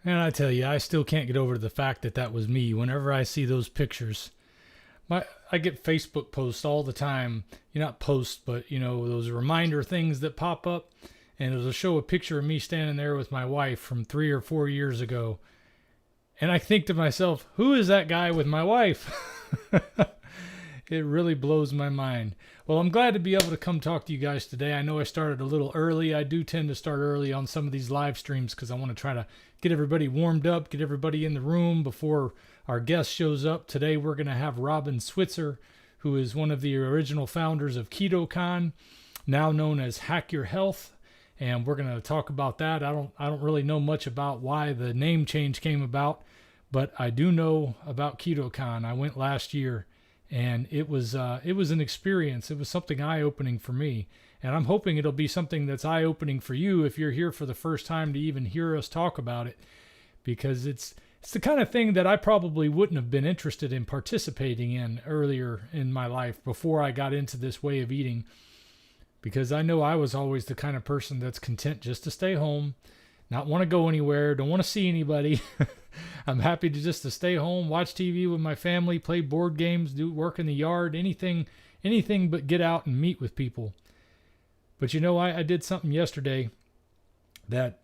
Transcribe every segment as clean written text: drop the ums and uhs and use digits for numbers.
And I tell you, I still can't get over the fact that that was me. Whenever I see those pictures, I get Facebook posts all the time. Not posts, but those reminder things that pop up, and it'll show a picture of me standing there with my wife from 3 or 4 years ago. And I think to myself, who is that guy with my wife? It really blows my mind. Well, I'm glad to be able to come talk to you guys today. I know I started a little early. I do tend to start early on some of these live streams because I want to try to get everybody warmed up, get everybody in the room before our guest shows up. Today we're going to have Robin Switzer, who is one of the original founders of KetoCon, now known as Hack Your Health. And we're going to talk about that. I don't really know much about why the name change came about, but I do know about KetoCon. I went last year, and it was an experience. It was something eye-opening for me, and I'm hoping it'll be something that's eye-opening for you if you're here for the first time to even hear us talk about it, because it's the kind of thing that I probably wouldn't have been interested in participating in earlier in my life before I got into this way of eating, because I know I was always the kind of person that's content just to stay home, not want to go anywhere, don't want to see anybody. I'm happy to stay home, watch TV with my family, play board games, do work in the yard, anything but get out and meet with people. But I did something yesterday that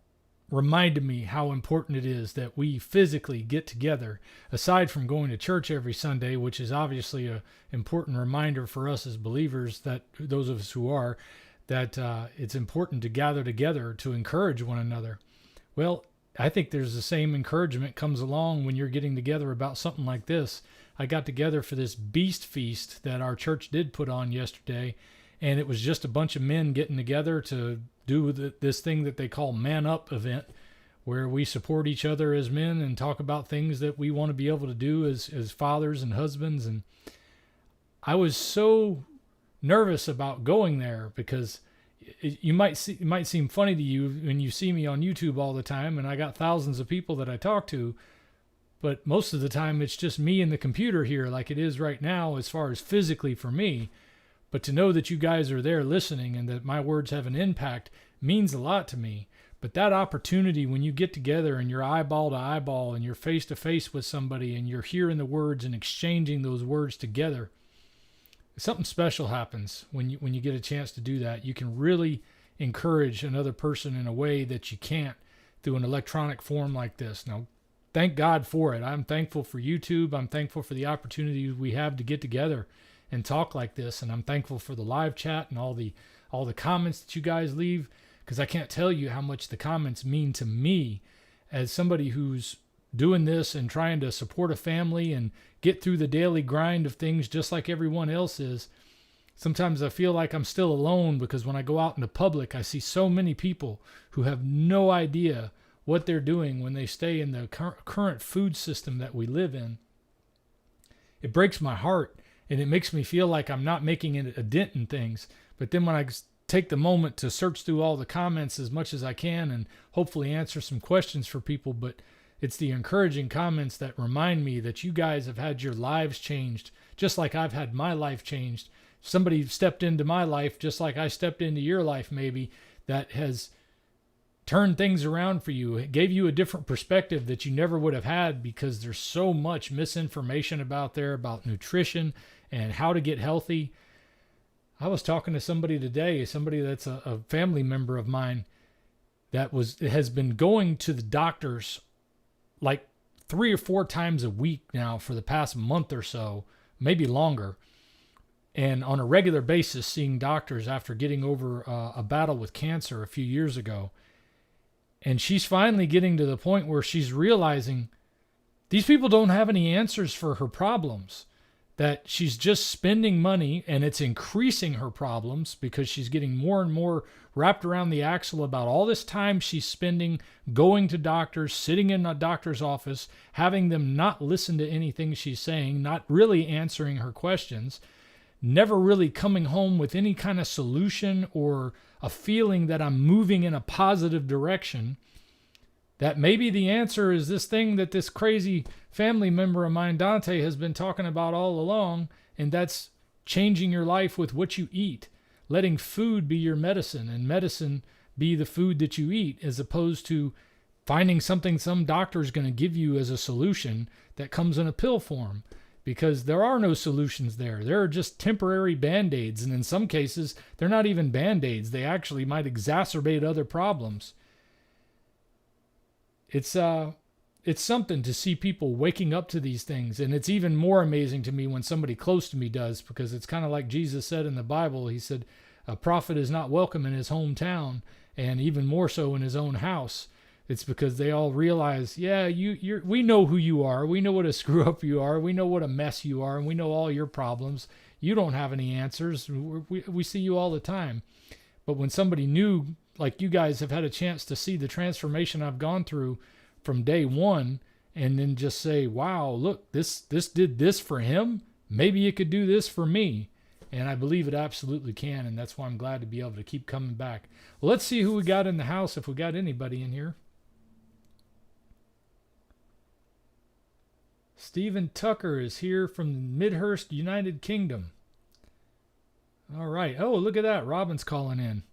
reminded me how important it is that we physically get together, aside from going to church every Sunday, which is obviously an important reminder for us as believers, that those of us who are, that it's important to gather together to encourage one another. Well, I think there's the same encouragement comes along when you're getting together about something like this. I got together for this beast feast that our church did put on yesterday, and it was just a bunch of men getting together to do this thing that they call Man Up event, where we support each other as men and talk about things that we want to be able to do as fathers and husbands. And I was so nervous about going there because it might seem funny to you when you see me on YouTube all the time, and I got thousands of people that I talk to, but most of the time it's just me and the computer here, like it is right now as far as physically for me. But to know that you guys are there listening and that my words have an impact means a lot to me. But that opportunity when you get together and you're eyeball to eyeball and you're face to face with somebody and you're hearing the words and exchanging those words together, something special happens when you get a chance to do that. You can really encourage another person in a way that you can't through an electronic form like this. Now, thank God for it. I'm thankful for YouTube. I'm thankful for the opportunity we have to get together and talk like this. And I'm thankful for the live chat and all the comments that you guys leave, because I can't tell you how much the comments mean to me as somebody who's doing this and trying to support a family and get through the daily grind of things just like everyone else is. Sometimes I feel like I'm still alone, because when I go out into public, I see so many people who have no idea what they're doing when they stay in the current food system that we live in. It breaks my heart, and it makes me feel like I'm not making a dent in things. But then when I take the moment to search through all the comments as much as I can and hopefully answer some questions for people, but it's the encouraging comments that remind me that you guys have had your lives changed, just like I've had my life changed. Somebody stepped into my life just like I stepped into your life, maybe, that has turned things around for you. It gave you a different perspective that you never would have had, because there's so much misinformation about nutrition and how to get healthy. I was talking to somebody today, somebody that's a family member of mine that has been going to the doctors like 3 or 4 times a week now for the past month or so, maybe longer, and on a regular basis seeing doctors after getting over a battle with cancer a few years ago. And she's finally getting to the point where she's realizing these people don't have any answers for her problems, that she's just spending money and it's increasing her problems because she's getting more and more wrapped around the axle about all this time she's spending going to doctors, sitting in a doctor's office, having them not listen to anything she's saying, not really answering her questions, never really coming home with any kind of solution or a feeling that I'm moving in a positive direction. That maybe the answer is this thing that this crazy family member of mine, Dante, has been talking about all along, and that's changing your life with what you eat, letting food be your medicine and medicine be the food that you eat, as opposed to finding something some doctor is going to give you as a solution that comes in a pill form, because there are no solutions there. There are just temporary band-aids, and in some cases, they're not even band-aids. They actually might exacerbate other problems. It's something to see people waking up to these things, and it's even more amazing to me when somebody close to me does, because it's kind of like Jesus said in the Bible. He said, a prophet is not welcome in his hometown, and even more so in his own house. It's because they all realize, yeah, we know who you are. We know what a screw up you are. We know what a mess you are, and we know all your problems. You don't have any answers. We see you all the time. But when somebody new, like you guys, have had a chance to see the transformation I've gone through from day one, and then just say, wow, look, this did this for him. Maybe it could do this for me. And I believe it absolutely can, and that's why I'm glad to be able to keep coming back. Well, let's see who we got in the house, if we got anybody in here. Stephen Tucker is here from Midhurst, United Kingdom. All right. Oh, look at that. Robin's calling in.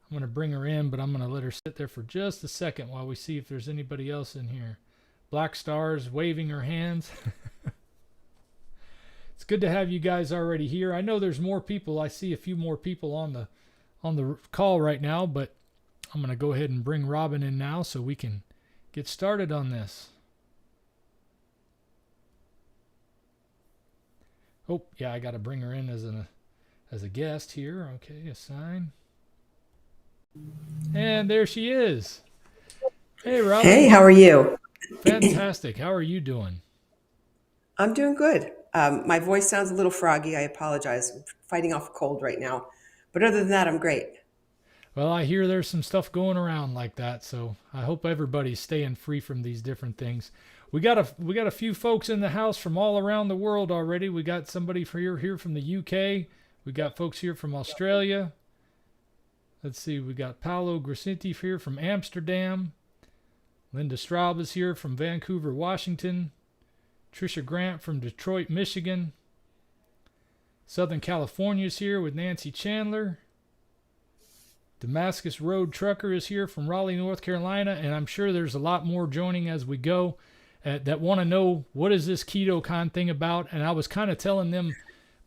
I'm going to bring her in, but I'm going to let her sit there for just a second while we see if there's anybody else in here. Black Star's waving her hands. It's good to have you guys already here. I know there's more people. I see a few more people on the call right now, but I'm going to go ahead and bring Robin in now so we can get started on this. Oh, yeah, I got to bring her in as a guest here. Okay, assign. And there she is. Hey, Robin. Hey, how are you? Fantastic. How are you doing? I'm doing good. My voice sounds a little froggy. I apologize. I'm fighting off a cold right now. But other than that, I'm great. Well, I hear there's some stuff going around like that, so I hope everybody's staying free from these different things. We got a few folks in the house from all around the world already. We got somebody here from the UK. We got folks here from Australia. Let's see, we got Paolo Gracenti here from Amsterdam. Linda Straub is here from Vancouver, Washington. Trisha Grant from Detroit, Michigan. Southern California's here with Nancy Chandler. Damascus Road Trucker is here from Raleigh, North Carolina, and I'm sure there's a lot more joining as we go that want to know, what is this KetoCon thing about? And I was kind of telling them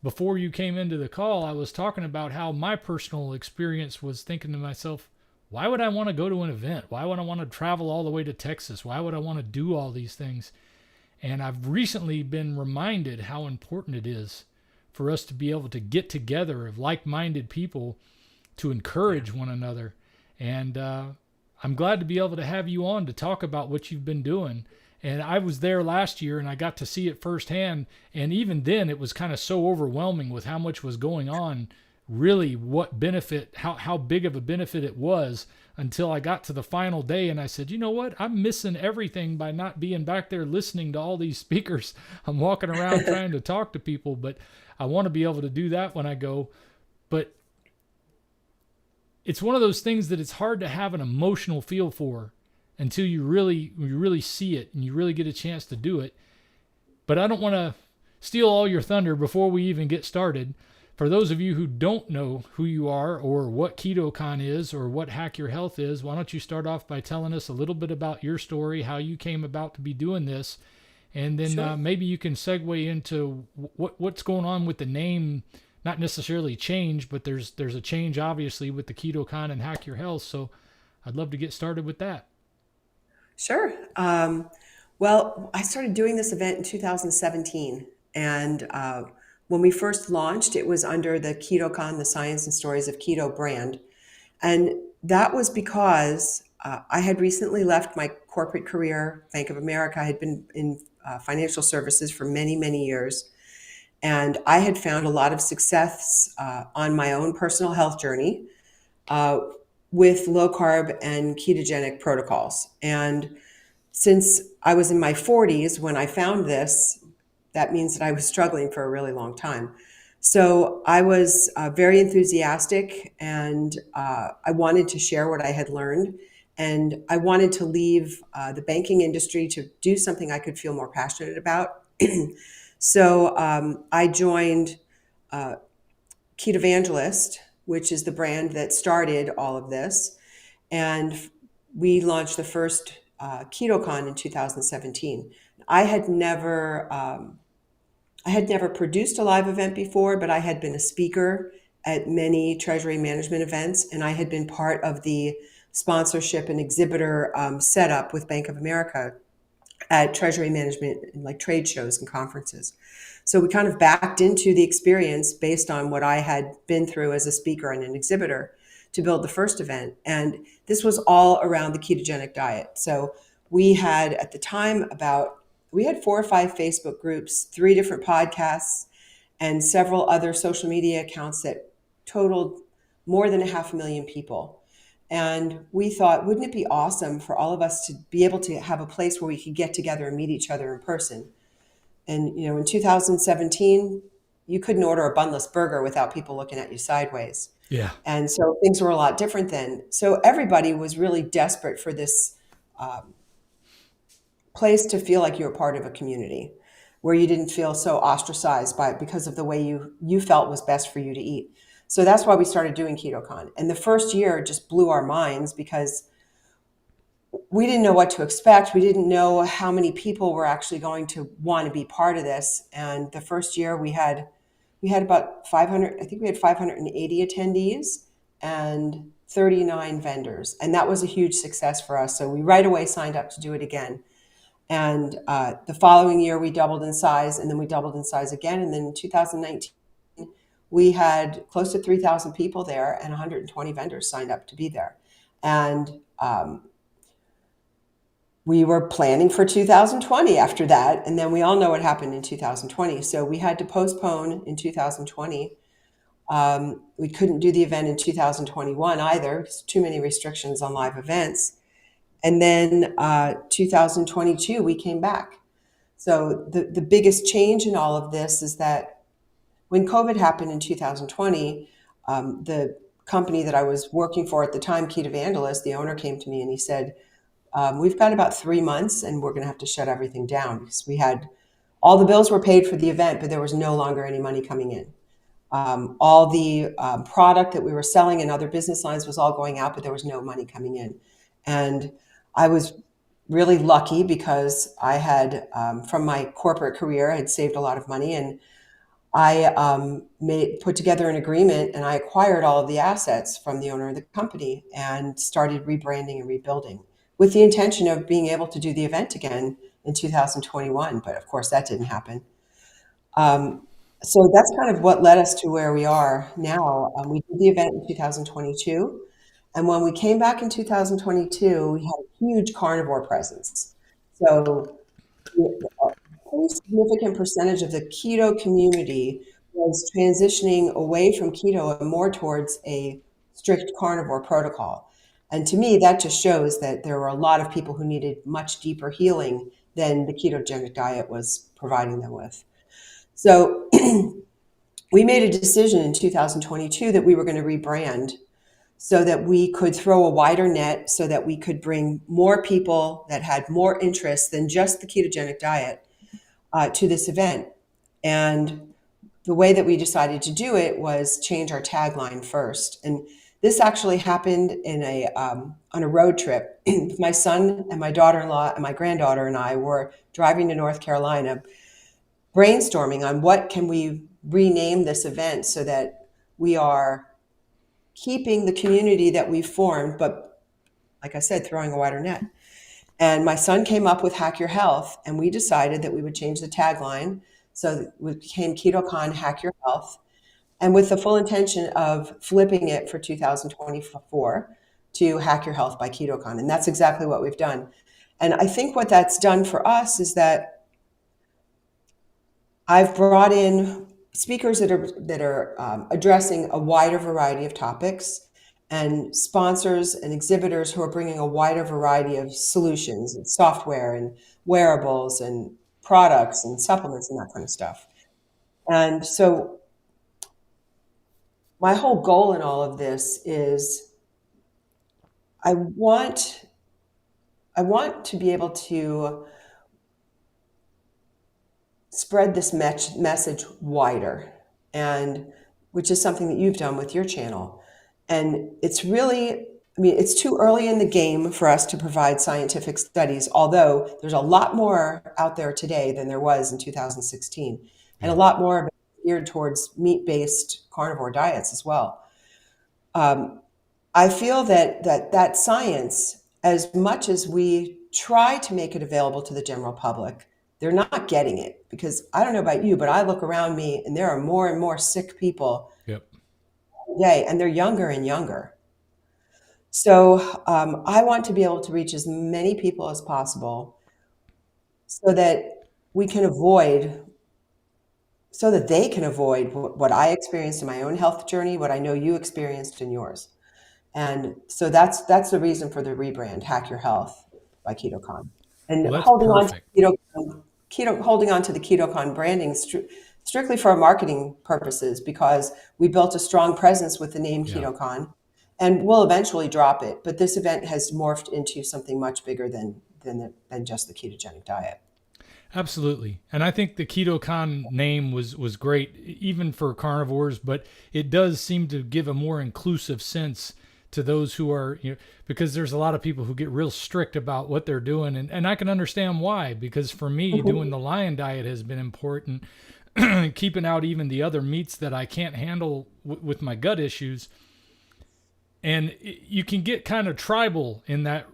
before you came into the call, I was talking about how my personal experience was, thinking to myself, why would I want to go to an event? Why would I want to travel all the way to Texas? Why would I want to do all these things? And I've recently been reminded how important it is for us to be able to get together of like-minded people to encourage one another. And I'm glad to be able to have you on to talk about what you've been doing. And I was there last year and I got to see it firsthand. And even then it was kind of so overwhelming with how much was going on, really what benefit, how big of a benefit it was, until I got to the final day and I said, you know what? I'm missing everything by not being back there listening to all these speakers. I'm walking around trying to talk to people, but I want to be able to do that when I go. But it's one of those things that it's hard to have an emotional feel for until you really see it and you really get a chance to do it. But I don't want to steal all your thunder before we even get started. For those of you who don't know who you are or what KetoCon is or what Hack Your Health is, why don't you start off by telling us a little bit about your story, how you came about to be doing this, and then Sure. maybe you can segue into what's going on with the name. Not necessarily change, but there's a change obviously with the KetoCon and Hack Your Health. So I'd love to get started with that. Sure. Well, I started doing this event in 2017. And when we first launched, it was under the KetoCon, the Science and Stories of Keto brand. And that was because I had recently left my corporate career. Bank of America. I had been in financial services for many, many years. And I had found a lot of success on my own personal health journey with low carb and ketogenic protocols. And since I was in my 40s when I found this, that means that I was struggling for a really long time. So I was very enthusiastic, and I wanted to share what I had learned. And I wanted to leave the banking industry to do something I could feel more passionate about. So I joined KetoVangelist, which is the brand that started all of this. And we launched the first KetoCon in 2017. I had never produced a live event before, but I had been a speaker at many treasury management events, and I had been part of the sponsorship and exhibitor setup with Bank of America at treasury management, like trade shows and conferences. So we kind of backed into the experience based on what I had been through as a speaker and an exhibitor to build the first event. And this was all around the ketogenic diet. So we had at the time we had 4 or 5 Facebook groups, 3 different podcasts, and several other social media accounts that totaled more than 500,000 people. And we thought, wouldn't it be awesome for all of us to be able to have a place where we could get together and meet each other in person? And, in 2017, you couldn't order a bunless burger without people looking at you sideways. Yeah. And so things were a lot different then. So everybody was really desperate for this place to feel like you were part of a community where you didn't feel so ostracized because of the way you felt was best for you to eat. So that's why we started doing KetoCon. And the first year just blew our minds because we didn't know what to expect. We didn't know how many people were actually going to want to be part of this. And the first year we had about 500, I think we had 580 attendees and 39 vendors. And that was a huge success for us. So we right away signed up to do it again. And the following year we doubled in size, and then we doubled in size again. And then in 2019, we had close to 3,000 people there and 120 vendors signed up to be there. And we were planning for 2020 after that. And then we all know what happened in 2020. So we had to postpone in 2020. We couldn't do the event in 2021 either. Too many restrictions on live events. And then 2022, we came back. So the biggest change in all of this is that when COVID happened in 2020, the company that I was working for at the time, KetoVandalist, the owner came to me and he said, we've got about 3 months and we're going to have to shut everything down because all the bills were paid for the event, but there was no longer any money coming in. All the product that we were selling in other business lines was all going out, but there was no money coming in. And I was really lucky because I had, from my corporate career, I had saved a lot of money, and I put together an agreement and I acquired all of the assets from the owner of the company and started rebranding and rebuilding with the intention of being able to do the event again in 2021. But of course that didn't happen. So that's kind of what led us to where we are now. We did the event in 2022. And when we came back in 2022, we had a huge carnivore presence. So a pretty significant percentage of the keto community was transitioning away from keto and more towards a strict carnivore protocol. And to me, that just shows that there were a lot of people who needed much deeper healing than the ketogenic diet was providing them with. So we made a decision in 2022 that we were going to rebrand so that we could throw a wider net, so that we could bring more people that had more interest than just the ketogenic diet to this event. And the way that we decided to do it was change our tagline first. And this actually happened on a road trip. My son and my daughter-in-law and my granddaughter and I were driving to North Carolina, brainstorming on what can we rename this event so that we are keeping the community that we formed, but like I said, throwing a wider net. And my son came up with Hack Your Health, and we decided that we would change the tagline. So it became KetoCon Hack Your Health, and with the full intention of flipping it for 2024 to Hack Your Health by KetoCon. And that's exactly what we've done. And I think what that's done for us is that I've brought in speakers that are addressing a wider variety of topics, and sponsors and exhibitors who are bringing a wider variety of solutions and software and wearables and products and supplements and that kind of stuff. And so my whole goal in all of this is I want to be able to spread this message wider, and which is something that you've done with your channel. And it's really I mean, it's too early in the game for us to provide scientific studies, although there's a lot more out there today than there was in 2016, and a Yeah. lot more of it geared towards meat-based carnivore diets as well. Um, I feel that science, as much as we try to make it available to the general public, they're not getting it, because I don't know about you, but I look around me and there are more and more sick people Yep. every day, and they're younger and younger. So I want to be able to reach as many people as possible so that we can avoid, so that they can avoid what I experienced in my own health journey, what I know you experienced in yours. And so that's the reason for the rebrand, Hack Your Health by KetoCon. And Well, that's holding on to perfect. holding on to the KetoCon branding strictly for marketing purposes, because we built a strong presence with the name Yeah. KetoCon, and we'll eventually drop it. But this event has morphed into something much bigger than just the ketogenic diet. Absolutely. And I think the KetoCon name was great, even for carnivores, but it does seem to give a more inclusive sense to those who are, because there's a lot of people who get real strict about what they're doing. And I can understand why, because for me, doing the lion diet has been important, keeping out even the other meats that I can't handle with my gut issues. And you can get kind of tribal in that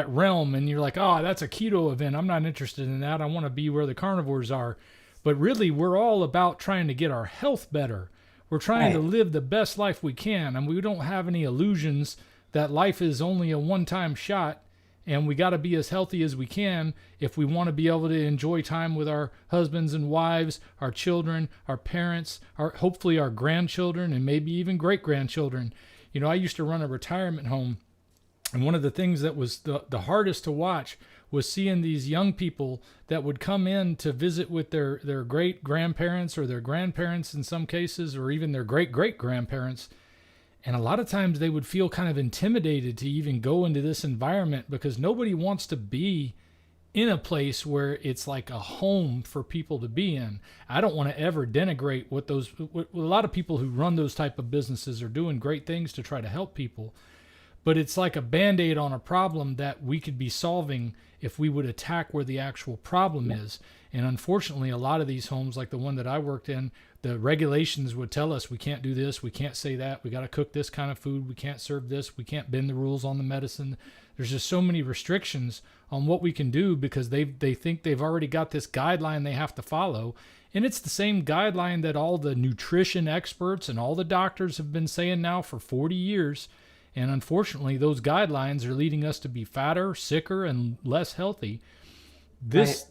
realm, and you're like, oh, that's a keto event, I'm not interested in that, I want to be where the carnivores are. But really, we're all about trying to get our health better. We're trying to live the best life we can, and we don't have any illusions that life is only a one-time shot, and we got to be as healthy as we can if we want to be able to enjoy time with our husbands and wives, our children, our parents, hopefully our grandchildren, and maybe even great-grandchildren. I used to run a retirement home, and one of the things that was the hardest to watch was seeing these young people that would come in to visit with their great grandparents or their grandparents in some cases, or even their great great grandparents. And a lot of times they would feel kind of intimidated to even go into this environment, because nobody wants to be in a place where it's like a home for people to be in. I don't want to ever denigrate what a lot of people who run those type of businesses are doing great things to try to help people. But it's like a Band-Aid on a problem that we could be solving if we would attack where the actual problem is. And unfortunately, a lot of these homes, like the one that I worked in, the regulations would tell us we can't do this, we can't say that, we got to cook this kind of food, we can't serve this, we can't bend the rules on the medicine. There's just so many restrictions on what we can do, because they think they've already got this guideline they have to follow. And it's the same guideline that all the nutrition experts and all the doctors have been saying now for 40 years. And unfortunately, those guidelines are leading us to be fatter, sicker, and less healthy. This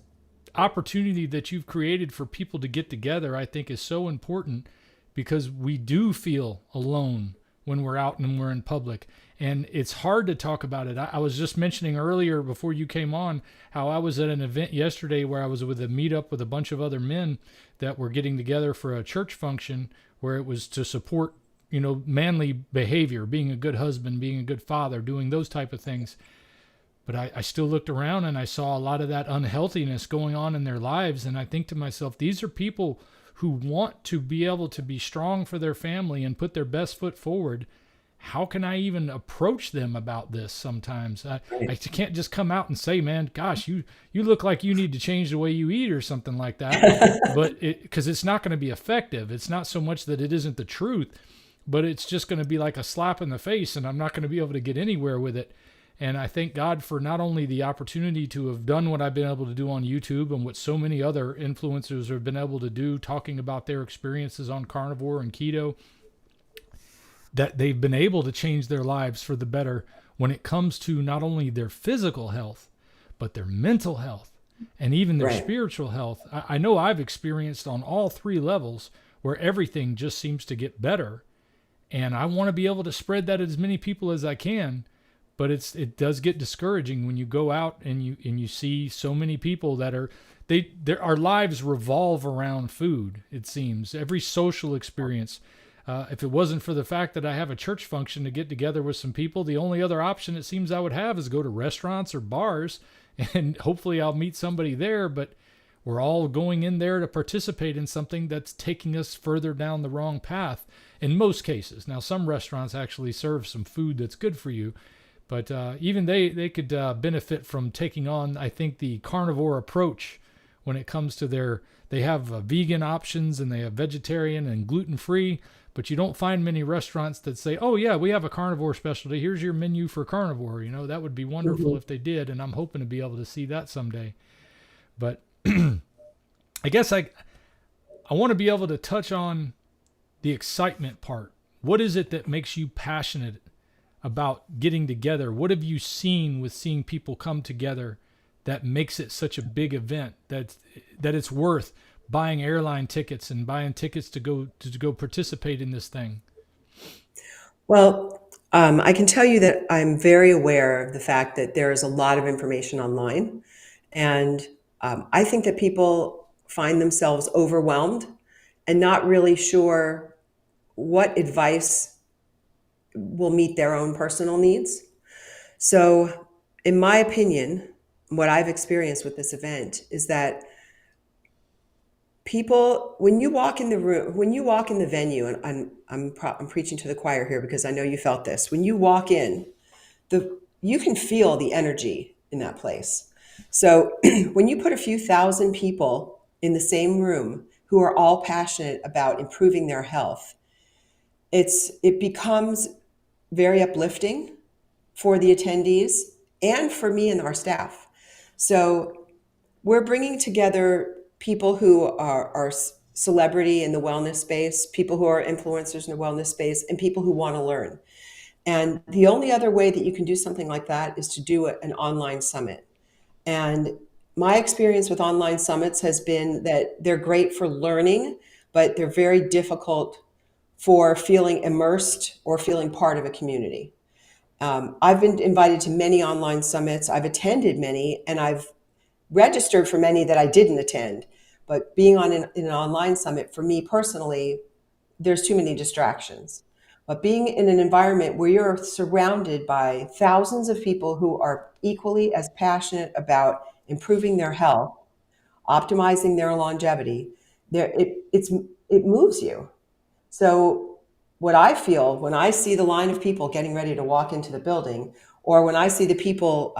opportunity that you've created for people to get together, I think, is so important, because we do feel alone when we're out and we're in public. And it's hard to talk about it. I was just mentioning earlier before you came on how I was at an event yesterday where I was with a meetup with a bunch of other men that were getting together for a church function where it was to support manly behavior, being a good husband, being a good father, doing those type of things. But I still looked around and I saw a lot of that unhealthiness going on in their lives. And I think to myself, these are people who want to be able to be strong for their family and put their best foot forward. How can I even approach them about this sometimes? I can't just come out and say, man, gosh, you look like you need to change the way you eat or something like that. But because it's not going to be effective. It's not so much that it isn't the truth, but it's just going to be like a slap in the face, and I'm not going to be able to get anywhere with it. And I thank God for not only the opportunity to have done what I've been able to do on YouTube and what so many other influencers have been able to do, talking about their experiences on carnivore and keto, that they've been able to change their lives for the better when it comes to not only their physical health, but their mental health and even their spiritual health. I know I've experienced on all three levels where everything just seems to get better. And I want to be able to spread that to as many people as I can. But it does get discouraging when you go out and you see so many people that our lives revolve around food. It seems every social experience. If it wasn't for the fact that I have a church function to get together with some people, the only other option it seems I would have is go to restaurants or bars, and hopefully I'll meet somebody there. But we're all going in there to participate in something that's taking us further down the wrong path in most cases. Now, some restaurants actually serve some food that's good for you. But even they could benefit from taking on, I think, the carnivore approach when it comes to they have vegan options and they have vegetarian and gluten-free, but you don't find many restaurants that say, oh yeah, we have a carnivore specialty. Here's your menu for carnivore. You know, that would be wonderful if they did. And I'm hoping to be able to see that someday. But I guess I want to be able to touch on the excitement part. What is it that makes you passionate about getting together? What have you seen with seeing people come together that makes it such a big event that it's worth buying airline tickets and buying tickets to go participate in this thing? Well, I can tell you that I'm very aware of the fact that there is a lot of information online. And I think that people find themselves overwhelmed and not really sure what advice will meet their own personal needs. So, in my opinion, what I've experienced with this event is that people, when you walk in the room, when you walk in the venue, and I'm preaching to the choir here because I know you felt this. When you walk in, you can feel the energy in that place. So when you put a few thousand people in the same room who are all passionate about improving their health, it becomes very uplifting for the attendees and for me and our staff. So we're bringing together people who are celebrity in the wellness space, people who are influencers in the wellness space, and people who want to learn. And the only other way that you can do something like that is to do an online summit. And my experience with online summits has been that they're great for learning, but they're very difficult for feeling immersed or feeling part of a community. I've been invited to many online summits. I've attended many, and I've registered for many that I didn't attend. But being on in an online summit, for me personally, there's too many distractions. But being in an environment where you're surrounded by thousands of people who are equally as passionate about improving their health, optimizing their longevity, it moves you. So what I feel when I see the line of people getting ready to walk into the building, or when I see the people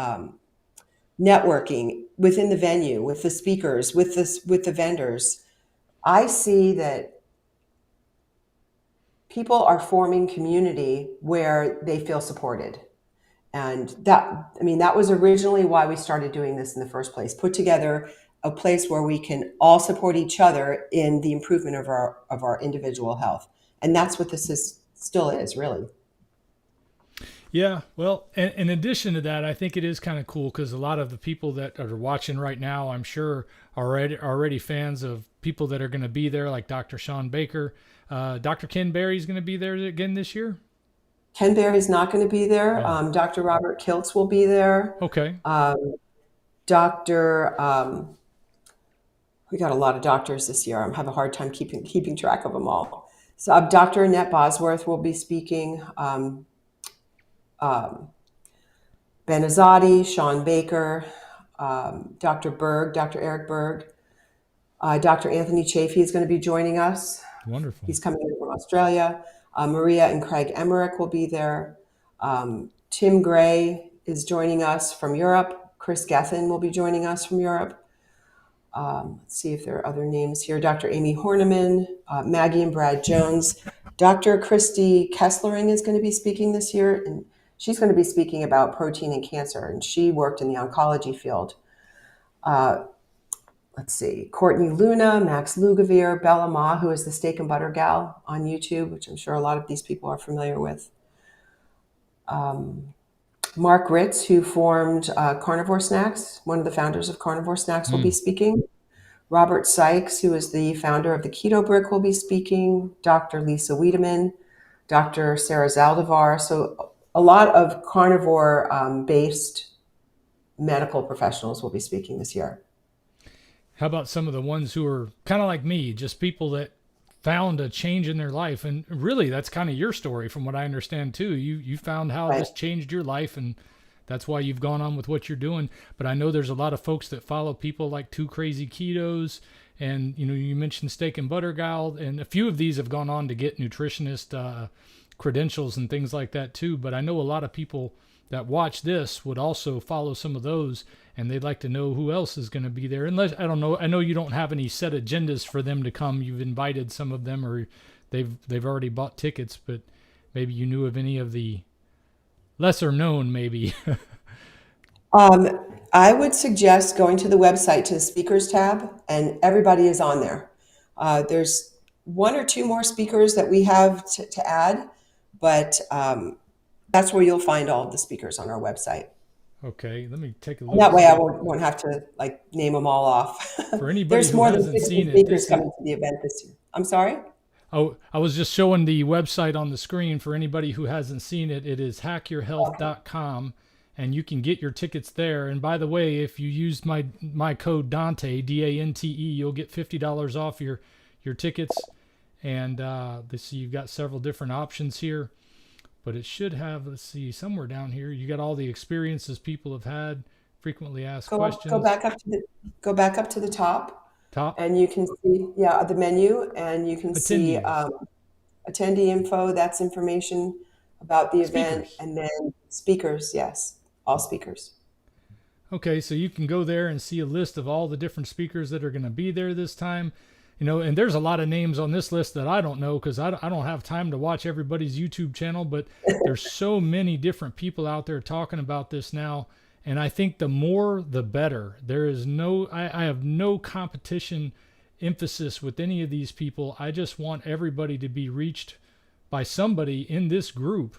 networking within the venue, with the speakers, with the vendors, I see that people are forming community where they feel supported. And that was originally why we started doing this in the first place. Put together a place where we can all support each other in the improvement of our individual health. And that's what this still is, really. Yeah, well, in addition to that, I think it is kind of cool because a lot of the people that are watching right now, I'm sure, are already fans of people that are going to be there, like Dr. Sean Baker. Dr. Ken Berry is going to be there again this year? Ken Berry's not going to be there. Oh. Dr. Robert Kiltz will be there. Okay. We got a lot of doctors this year. I have a hard time keeping track of them all. So Dr. Annette Bosworth will be speaking. Ben Azadi, Sean Baker, Dr. Berg, Dr. Eric Berg, Dr. Anthony Chafee is going to be joining us. Wonderful. He's coming in from Australia. Maria and Craig Emmerich will be there. Tim Gray is joining us from Europe. Chris Gethin will be joining us from Europe. Let's see if there are other names here. Dr. Amy Horniman, Maggie and Brad Jones. Dr. Christy Kesslering is going to be speaking this year, and she's going to be speaking about protein and cancer, and she worked in the oncology field. Let's see, Courtney Luna, Max Lugavere, Bella Ma, who is the Steak and Butter Gal on YouTube, which I'm sure a lot of these people are familiar with. Mark Ritz, who formed Carnivore Snacks, one of the founders of Carnivore Snacks, will be speaking. Robert Sykes, who is the founder of the Keto Brick, will be speaking. Dr. Lisa Wiedemann, Dr. Sarah Zaldivar. So a lot of carnivore-based medical professionals will be speaking this year. How about some of the ones who are kind of like me, just people that found a change in their life? And really, that's kind of your story from what I understand too. You found how this changed your life, and that's why you've gone on with what you're doing. But I know there's a lot of folks that follow people like Two Crazy Ketos, and you mentioned Steak and Butter Gal, and a few of these have gone on to get nutritionist credentials and things like that too. But I know a lot of people that watch this would also follow some of those, and they'd like to know who else is going to be there. Unless, I don't know, I know you don't have any set agendas for them to come. You've invited some of them, or they've already bought tickets, but maybe you knew of any of the lesser known, maybe. I would suggest going to the website to the speakers tab, and everybody is on there. There's one or two more speakers that we have to add, but that's where you'll find all of the speakers on our website. Okay, let me take a look. And that way I won't have to like name them all off. For anybody There's who more than hasn't 50 seen it, speakers coming to the event this year. I'm sorry? Oh, I was just showing the website on the screen for anybody who hasn't seen it. It is hackyourhealth.com, and you can get your tickets there. And by the way, if you use my code Dante, Dante, you'll get $50 off your tickets. And let's see, you've got several different options here, but it should have, let's see, somewhere down here, you got all the experiences people have had, frequently asked questions. Go back up to the top. And you can see, the menu, and you can see attendee info. That's information about the event. And then speakers, yes, all speakers. Okay, so you can go there and see a list of all the different speakers that are going to be there this time. You know, and there's a lot of names on this list that I don't know because I don't have time to watch everybody's YouTube channel, but there's so many different people out there talking about this now. And I think the more, the better. There is I have no competition emphasis with any of these people. I just want everybody to be reached by somebody in this group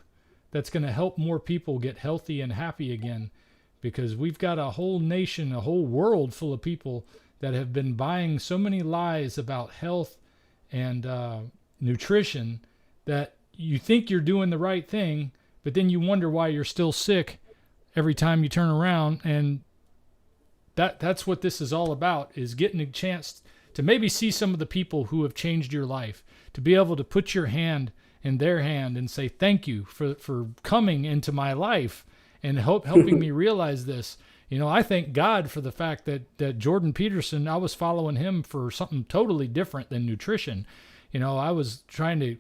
that's going to help more people get healthy and happy again. Because we've got a whole nation, a whole world full of people that have been buying so many lies about health and nutrition that you think you're doing the right thing, but then you wonder why you're still sick every time you turn around. And that's what this is all about, is getting a chance to maybe see some of the people who have changed your life, to be able to put your hand in their hand and say, thank you for coming into my life and helping me realize this. You know, I thank God for the fact that Jordan Peterson, I was following him for something totally different than nutrition. You know, I was trying to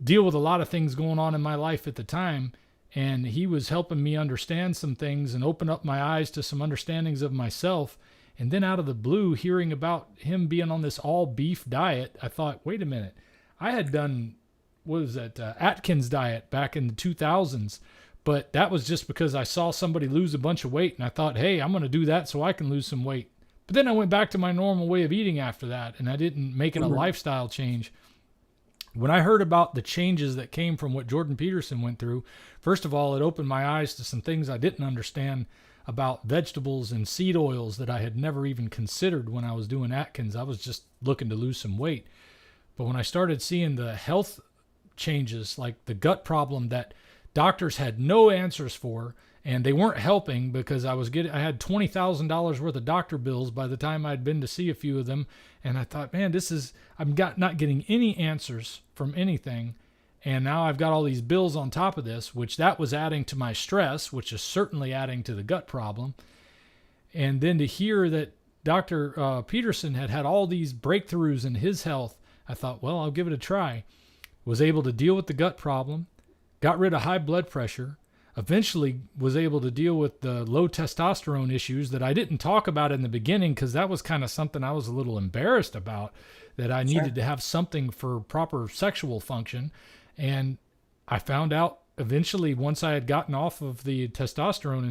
deal with a lot of things going on in my life at the time, and he was helping me understand some things and open up my eyes to some understandings of myself. And then out of the blue, hearing about him being on this all beef diet, I thought, wait a minute, I had done, what was that, Atkins diet back in the 2000s. But that was just because I saw somebody lose a bunch of weight, and I thought, hey, I'm going to do that so I can lose some weight. But then I went back to my normal way of eating after that, and I didn't make it a lifestyle change. When I heard about the changes that came from what Jordan Peterson went through, first of all, it opened my eyes to some things I didn't understand about vegetables and seed oils that I had never even considered when I was doing Atkins. I was just looking to lose some weight. But when I started seeing the health changes, like the gut problem that doctors had no answers for, and they weren't helping because I had $20,000 worth of doctor bills by the time I'd been to see a few of them. And I thought, man, I'm not getting any answers from anything. And now I've got all these bills on top of this, which that was adding to my stress, which is certainly adding to the gut problem. And then to hear that Dr. Peterson had all these breakthroughs in his health, I thought, well, I'll give it a try. Was able to deal with the gut problem, got rid of high blood pressure, eventually was able to deal with the low testosterone issues that I didn't talk about in the beginning because that was kind of something I was a little embarrassed about, that I needed to have something for proper sexual function. And I found out eventually, once I had gotten off of the testosterone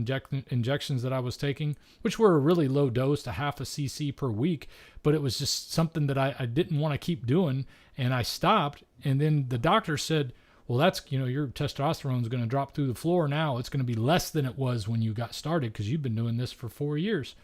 injections that I was taking, which were a really low dose, to 0.5 cc per week, but it was just something that I didn't want to keep doing, and I stopped. And then the doctor said, well, that's, your testosterone is going to drop through the floor now. It's going to be less than it was when you got started because you've been doing this for 4 years.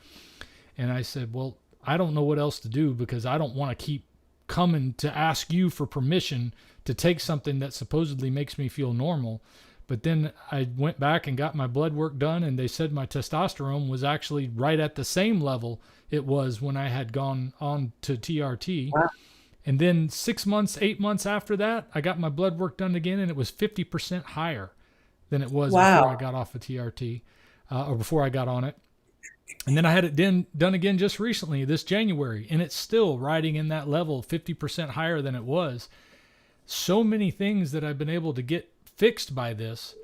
And I said, well, I don't know what else to do because I don't want to keep coming to ask you for permission to take something that supposedly makes me feel normal. But then I went back and got my blood work done, and they said my testosterone was actually right at the same level it was when I had gone on to TRT. Wow. And then 6 months, 8 months after that, I got my blood work done again, and it was 50% higher than it was before I got off of TRT, or before I got on it. And then I had it done again just recently, this January, and it's still riding in that level, 50% higher than it was. So many things that I've been able to get fixed by this.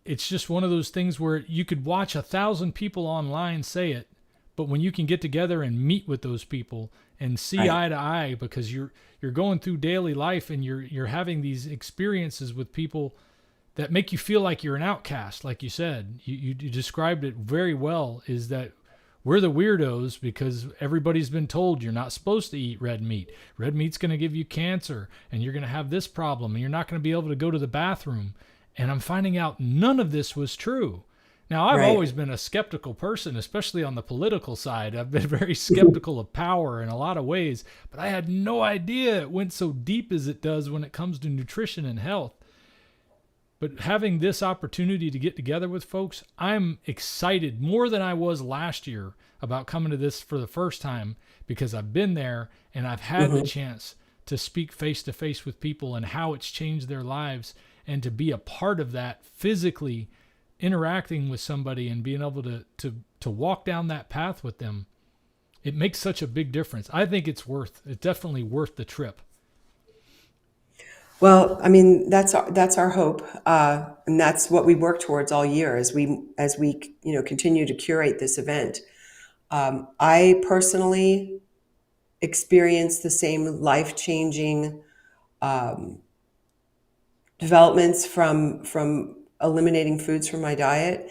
it's just one of those things where you could watch 1,000 people online say it, but when you can get together and meet with those people and see Right. eye to eye, because you're going through daily life and you're having these experiences with people that make you feel like you're an outcast. Like you said, you described it very well, is that we're the weirdos because everybody's been told you're not supposed to eat red meat. Red meat's going to give you cancer and you're going to have this problem and you're not going to be able to go to the bathroom. And I'm finding out none of this was true. Now, I've Right. always been a skeptical person, especially on the political side. I've been very skeptical of power in a lot of ways, but I had no idea it went so deep as it does when it comes to nutrition and health. But having this opportunity to get together with folks, I'm excited more than I was last year about coming to this for the first time, because I've been there and I've had the chance to speak face to face with people and how it's changed their lives, and to be a part of that physically interacting with somebody and being able to walk down that path with them. It makes such a big difference. I think it's definitely worth the trip. Well, I mean, that's our hope, and that's what we work towards all year as we continue to curate this event. I personally experienced the same life-changing developments from eliminating foods from my diet.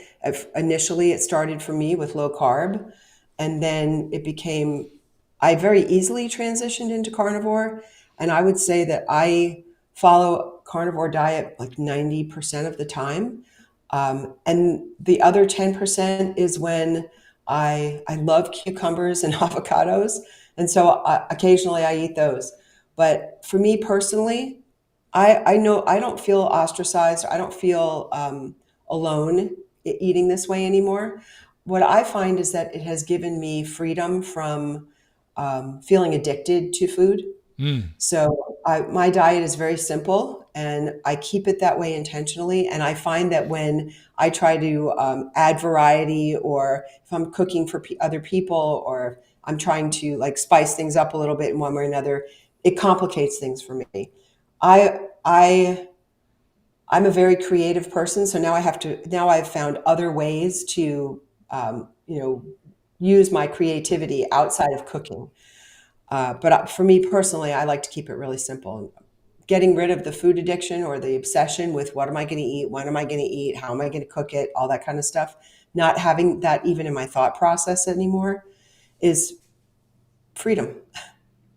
Initially, it started for me with low carb, and then I very easily transitioned into carnivore. And I would say that I follow carnivore diet like 90% of the time. And the other 10% is when I love cucumbers and avocados. And so occasionally I eat those. But for me personally, I know I don't feel ostracized. I don't feel alone eating this way anymore. What I find is that it has given me freedom from feeling addicted to food. So my diet is very simple, and I keep it that way intentionally. And I find that when I try to add variety, or if I'm cooking for other people, or I'm trying to like spice things up a little bit in one way or another, it complicates things for me. I'm a very creative person, so now I've found other ways to use my creativity outside of cooking. But for me personally, I like to keep it really simple. Getting rid of the food addiction or the obsession with what am I going to eat, when am I going to eat, how am I going to cook it, all that kind of stuff. Not having that even in my thought process anymore is freedom.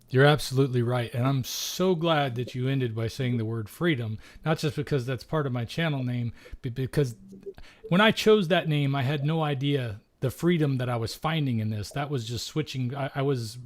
You're absolutely right. And I'm so glad that you ended by saying the word freedom, not just because that's part of my channel name, but because when I chose that name, I had no idea the freedom that I was finding in this. That was just switching.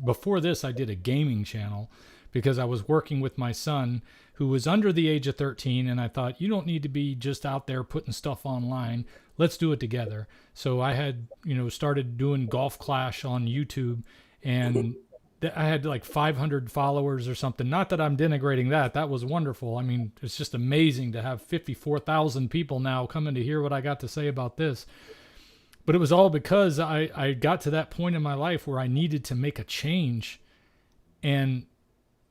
Before this, I did a gaming channel because I was working with my son who was under the age of 13. And I thought, you don't need to be just out there putting stuff online. Let's do it together. So I had, started doing Golf Clash on YouTube, and I had like 500 followers or something. Not that I'm denigrating that. That was wonderful. I mean, it's just amazing to have 54,000 people now coming to hear what I got to say about this. But it was all because I got to that point in my life where I needed to make a change. And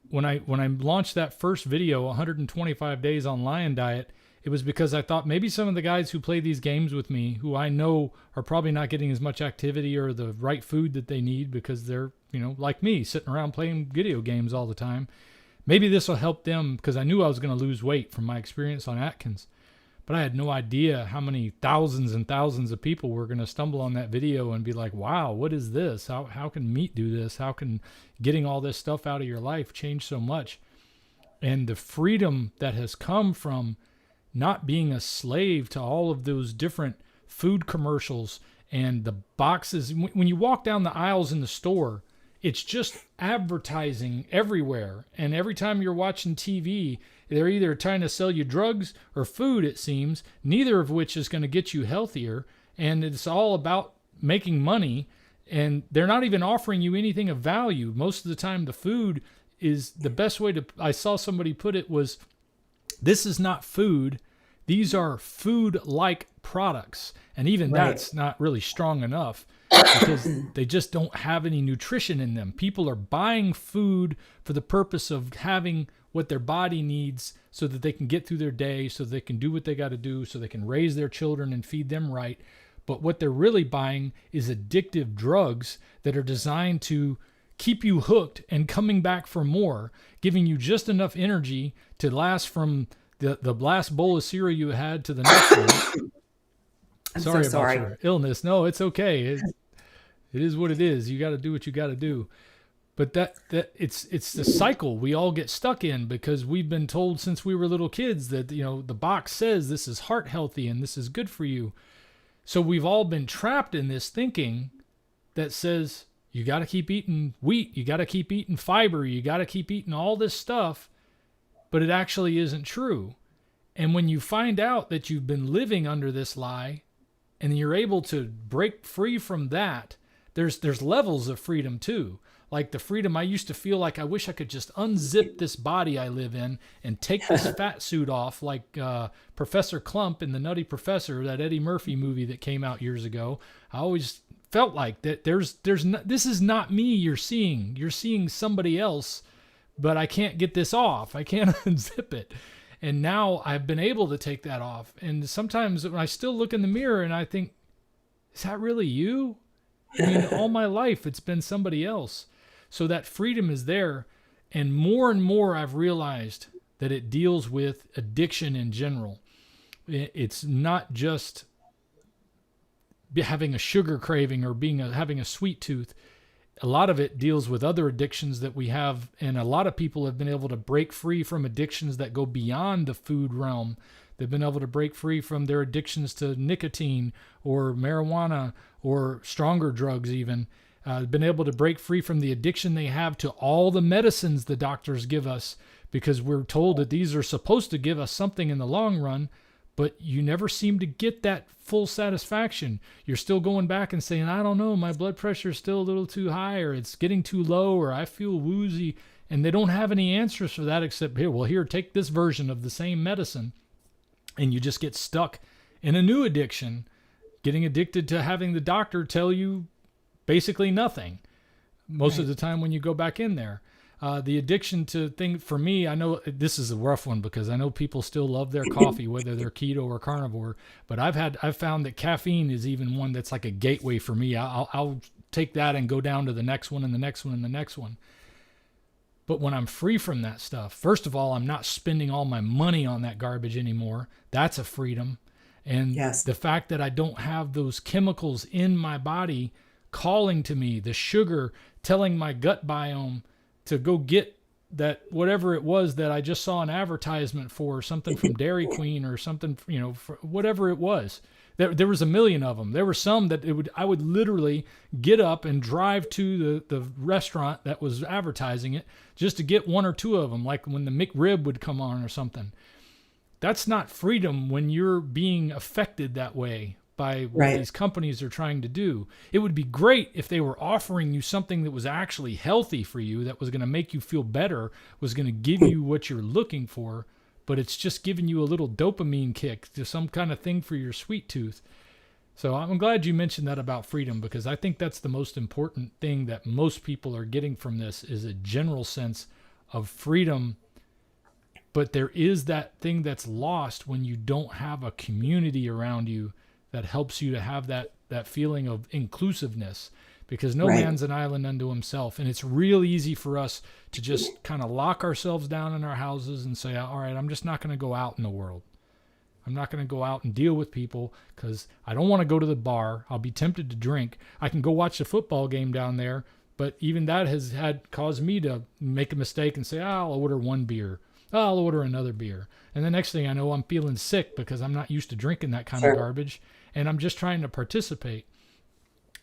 when I launched that first video, 125 days on Lion Diet, it was because I thought maybe some of the guys who play these games with me, who I know are probably not getting as much activity or the right food that they need because they're, like me, sitting around playing video games all the time. Maybe this will help them, because I knew I was going to lose weight from my experience on Atkins. But I had no idea how many thousands and thousands of people were going to stumble on that video and be like, wow, what is this? How can meat do this? How can getting all this stuff out of your life change so much? And the freedom that has come from not being a slave to all of those different food commercials and the boxes. When you walk down the aisles in the store, it's just advertising everywhere. And every time you're watching TV, they're either trying to sell you drugs or food, it seems, neither of which is going to get you healthier. And it's all about making money. And they're not even offering you anything of value. Most of the time, the food is the best way to, I saw somebody put it was, this is not food. These are food-like products. And even that's not really strong enough, because they just don't have any nutrition in them. People are buying food for the purpose of having what their body needs so that they can get through their day, so they can do what they got to do, so they can raise their children and feed them right. But what they're really buying is addictive drugs that are designed to keep you hooked and coming back for more, giving you just enough energy to last from the last bowl of cereal you had to the next one. I'm sorry so sorry about your illness. No, it's okay. It is what it is. You got to do what you got to do. But that it's the cycle we all get stuck in, because we've been told since we were little kids that, you know, the box says this is heart healthy and this is good for you. So we've all been trapped in this thinking that says you got to keep eating wheat, you got to keep eating fiber, you got to keep eating all this stuff, but it actually isn't true. And when you find out that you've been living under this lie and you're able to break free from that, there's levels of freedom too. Like the freedom I used to feel like I wish I could just unzip this body I live in and take this fat suit off, like Professor Clump in The Nutty Professor, that Eddie Murphy movie that came out years ago. I always felt like that this is not me you're seeing. You're seeing somebody else, but I can't get this off. I can't unzip it. And now I've been able to take that off. And sometimes when I still look in the mirror and I think, is that really you? I mean, all my life it's been somebody else. So that freedom is there. And more I've realized that it deals with addiction in general. It's not just having a sugar craving or having a sweet tooth. A lot of it deals with other addictions that we have. And a lot of people have been able to break free from addictions that go beyond the food realm. They've been able to break free from their addictions to nicotine or marijuana or stronger drugs even. Been able to break free from the addiction they have to all the medicines the doctors give us, because we're told that these are supposed to give us something in the long run, but you never seem to get that full satisfaction. You're still going back and saying, I don't know, my blood pressure is still a little too high, or it's getting too low, or I feel woozy. And they don't have any answers for that except, here, take this version of the same medicine. And you just get stuck in a new addiction, getting addicted to having the doctor tell you basically nothing most of the time when you go back in there. The addiction to things, for me, I know this is a rough one because I know people still love their coffee, whether they're keto or carnivore, but I've found that caffeine is even one that's like a gateway for me. I'll take that and go down to the next one and the next one and the next one. But when I'm free from that stuff, first of all, I'm not spending all my money on that garbage anymore. That's a freedom. And the fact that I don't have those chemicals in my body calling to me, the sugar telling my gut biome to go get that whatever it was that I just saw an advertisement for, something from Dairy Queen or something, for whatever it was. There was a million of them. There were some that I would literally get up and drive to the restaurant that was advertising it just to get one or two of them, like when the McRib would come on or something. That's not freedom when you're being affected that way by what these companies are trying to do. It would be great if they were offering you something that was actually healthy for you, that was going to make you feel better, was going to give you what you're looking for, but it's just giving you a little dopamine kick to some kind of thing for your sweet tooth. So I'm glad you mentioned that about freedom, because I think that's the most important thing that most people are getting from this, is a general sense of freedom. But there is that thing that's lost when you don't have a community around you that helps you to have that feeling of inclusiveness, because no man's an island unto himself. And it's real easy for us to just kind of lock ourselves down in our houses and say, all right, I'm just not going to go out in the world. I'm not going to go out and deal with people because I don't want to go to the bar. I'll be tempted to drink. I can go watch the football game down there, but even that has caused me to make a mistake and say, I'll order one beer. I'll order another beer. And the next thing I know, I'm feeling sick because I'm not used to drinking that kind of garbage. And I'm just trying to participate.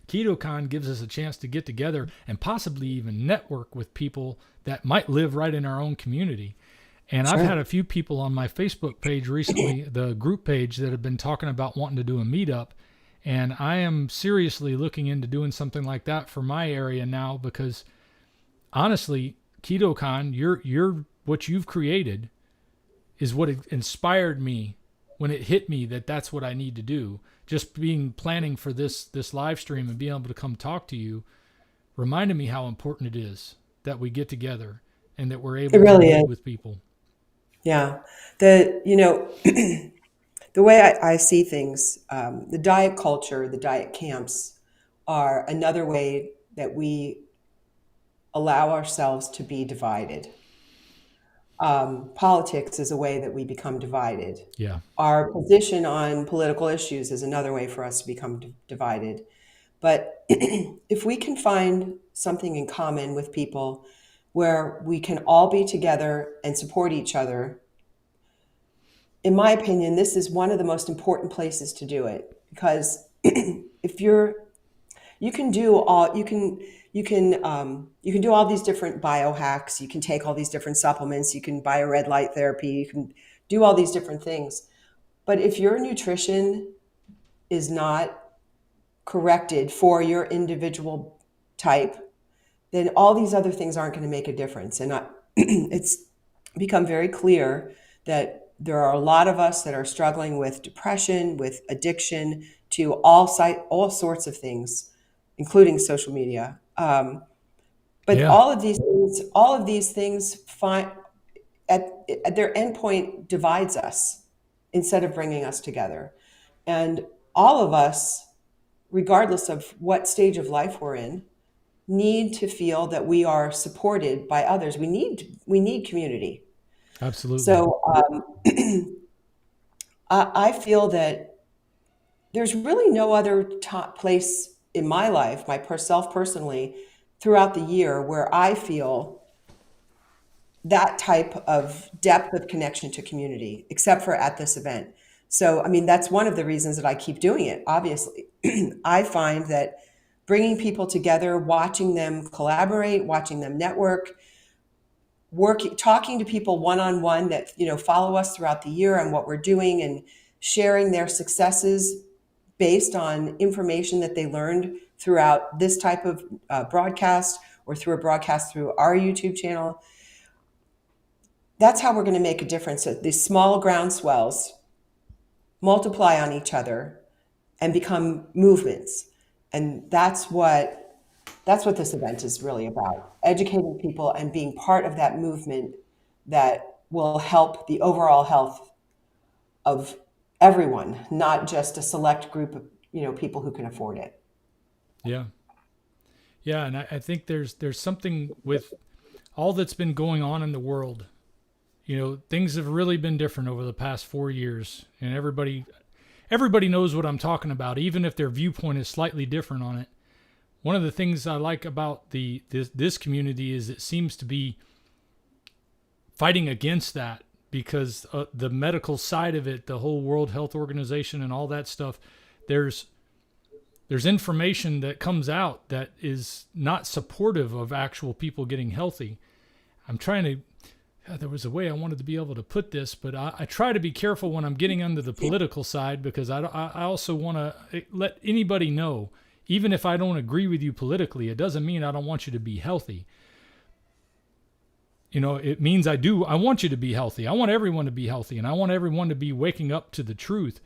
KetoCon gives us a chance to get together and possibly even network with people that might live right in our own community. And I've had a few people on my Facebook page recently, the group page, that have been talking about wanting to do a meetup. And I am seriously looking into doing something like that for my area now, because honestly, KetoCon, you're what you've created is what inspired me when it hit me that that's what I need to do. Just planning for this live stream and being able to come talk to you reminded me how important it is that we get together and that we're It able to really meet is. with people. Yeah. The way I see things, the diet culture, the diet camps are another way that we allow ourselves to be divided. Politics is a way that we become divided. Yeah. Our position on political issues is another way for us to become divided. But if we can find something in common with people where we can all be together and support each other, in my opinion, this is one of the most important places to do it, because if you can do all you can do all these different biohacks. You can take all these different supplements. You can buy a red light therapy. You can do all these different things. But if your nutrition is not corrected for your individual type, then all these other things aren't going to make a difference. And it's become very clear that there are a lot of us that are struggling with depression, with addiction to all sorts of things, including social media. But Yeah. all of these things at their endpoint divides us instead of bringing us together. And all of us, regardless of what stage of life we're in, need to feel that we are supported by others. We need community. Absolutely. So I feel that there's really no other place in my life, myself personally, throughout the year where I feel that type of depth of connection to community, except for at this event. So, I mean, that's one of the reasons that I keep doing it, obviously. I find that bringing people together, watching them collaborate, watching them network, talking to people one-on-one that, follow us throughout the year and what we're doing, and sharing their successes based on information that they learned throughout this type of broadcast, or through a broadcast through our YouTube channel. That's how we're going to make a difference. So these small groundswells multiply on each other and become movements. And that's what this event is really about: educating people and being part of that movement that will help the overall health of everyone, not just a select group of people who can afford it. Yeah. Yeah. And I think there's something with all that's been going on in the world. Things have really been different over the past 4 years, and everybody knows what I'm talking about, even if their viewpoint is slightly different on it. One of the things I like about this community is it seems to be fighting against that, because the medical side of it, the whole World Health Organization and all that stuff, there's information that comes out that is not supportive of actual people getting healthy. I'm trying to, there was a way I wanted to be able to put this, but I try to be careful when I'm getting under the political side, because I also want to let anybody know, even if I don't agree with you politically, it doesn't mean I don't want you to be healthy. It means I want you to be healthy. I want everyone to be healthy, and I want everyone to be waking up to the truth.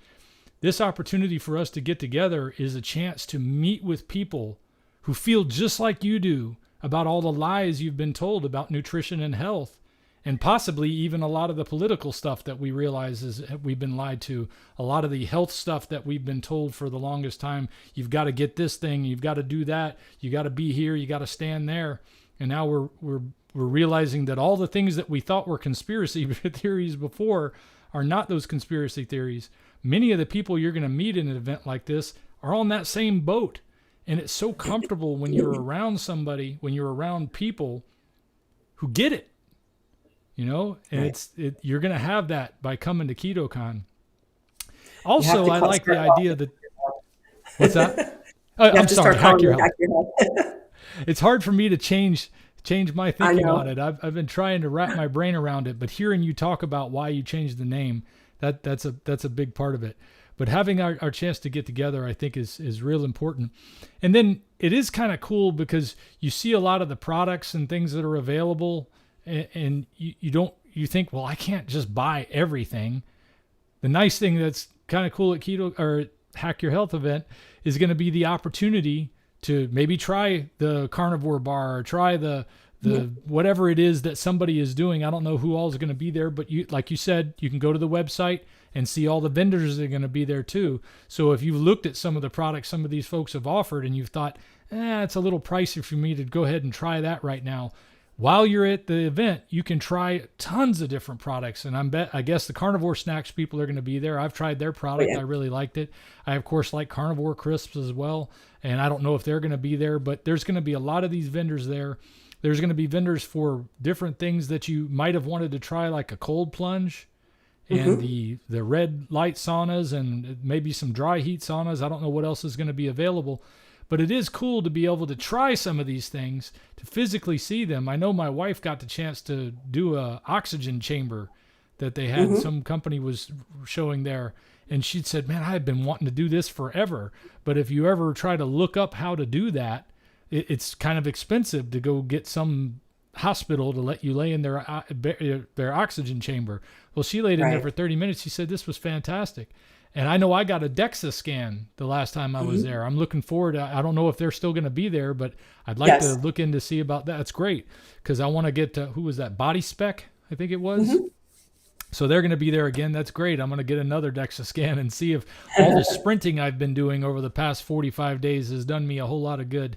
This opportunity for us to get together is a chance to meet with people who feel just like you do about all the lies you've been told about nutrition and health, and possibly even a lot of the political stuff that we realize is we've been lied to. A lot of the health stuff that we've been told for the longest time. You've got to get this thing. You've got to do that. You got to be here. You got to stand there. And now we're realizing that all the things that we thought were conspiracy theories before are not those conspiracy theories. Many of the people you're going to meet in an event like this are on that same boat. And it's so comfortable when you're around somebody, when you're around people who get it. And right. You're going to have that by coming to KetoCon. Also, I like the idea that, what's that? I'm sorry, hack your health. It's hard for me to change my thinking on it. I've been trying to wrap my brain around it, but hearing you talk about why you changed the name, that's a big part of it. But having our chance to get together, I think is real important. And then it is kind of cool because you see a lot of the products and things that are available, and you think, well, I can't just buy everything. The nice thing that's kind of cool at Keto or Hack Your Health event is going to be the opportunity to maybe try the Carnivore bar, or try the the whatever it is that somebody is doing. I don't know who all is going to be there, but you, like you said, you can go to the website and see all the vendors that are going to be there too. So if you've looked at some of the products some of these folks have offered and you've thought, it's a little pricey for me to go ahead and try that right now, while you're at the event, you can try tons of different products. And I guess the Carnivore Snacks people are going to be there. I've tried their product. I really liked it. I, of course, like Carnivore Crisps as well. And I don't know if they're going to be there, but there's going to be a lot of these vendors there. There's going to be vendors for different things that you might have wanted to try, like a cold plunge and the red light saunas and maybe some dry heat saunas. I don't know what else is going to be available. But it is cool to be able to try some of these things, to physically see them. I know my wife got the chance to do a oxygen chamber that they had. Some company was showing there. And she said, man, I've been wanting to do this forever. But if you ever try to look up how to do that, it's kind of expensive to go get some hospital to let you lay in their oxygen chamber. Well, she laid in there for 30 minutes. She said this was fantastic. And I know I got a DEXA scan the last time I was there. I'm looking forward. I don't know if they're still going to be there, but I'd like to look in to see about that. It's great because I want to get to, who was that? Body Spec, I think it was. So they're going to be there again. That's great. I'm going to get another DEXA scan and see if all the sprinting I've been doing over the past 45 days has done me a whole lot of good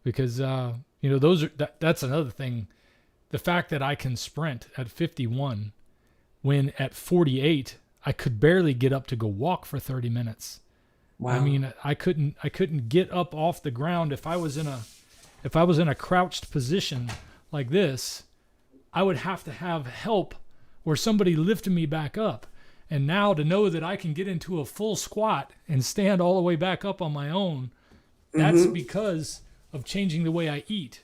because, that's another thing. The fact that I can sprint at 51 when at 48, I could barely get up to go walk for 30 minutes. Wow. I mean, I couldn't get up off the ground. If I was in a crouched position like this, I would have to have help or somebody lift me back up. And now to know that I can get into a full squat and stand all the way back up on my own, that's because of changing the way I eat.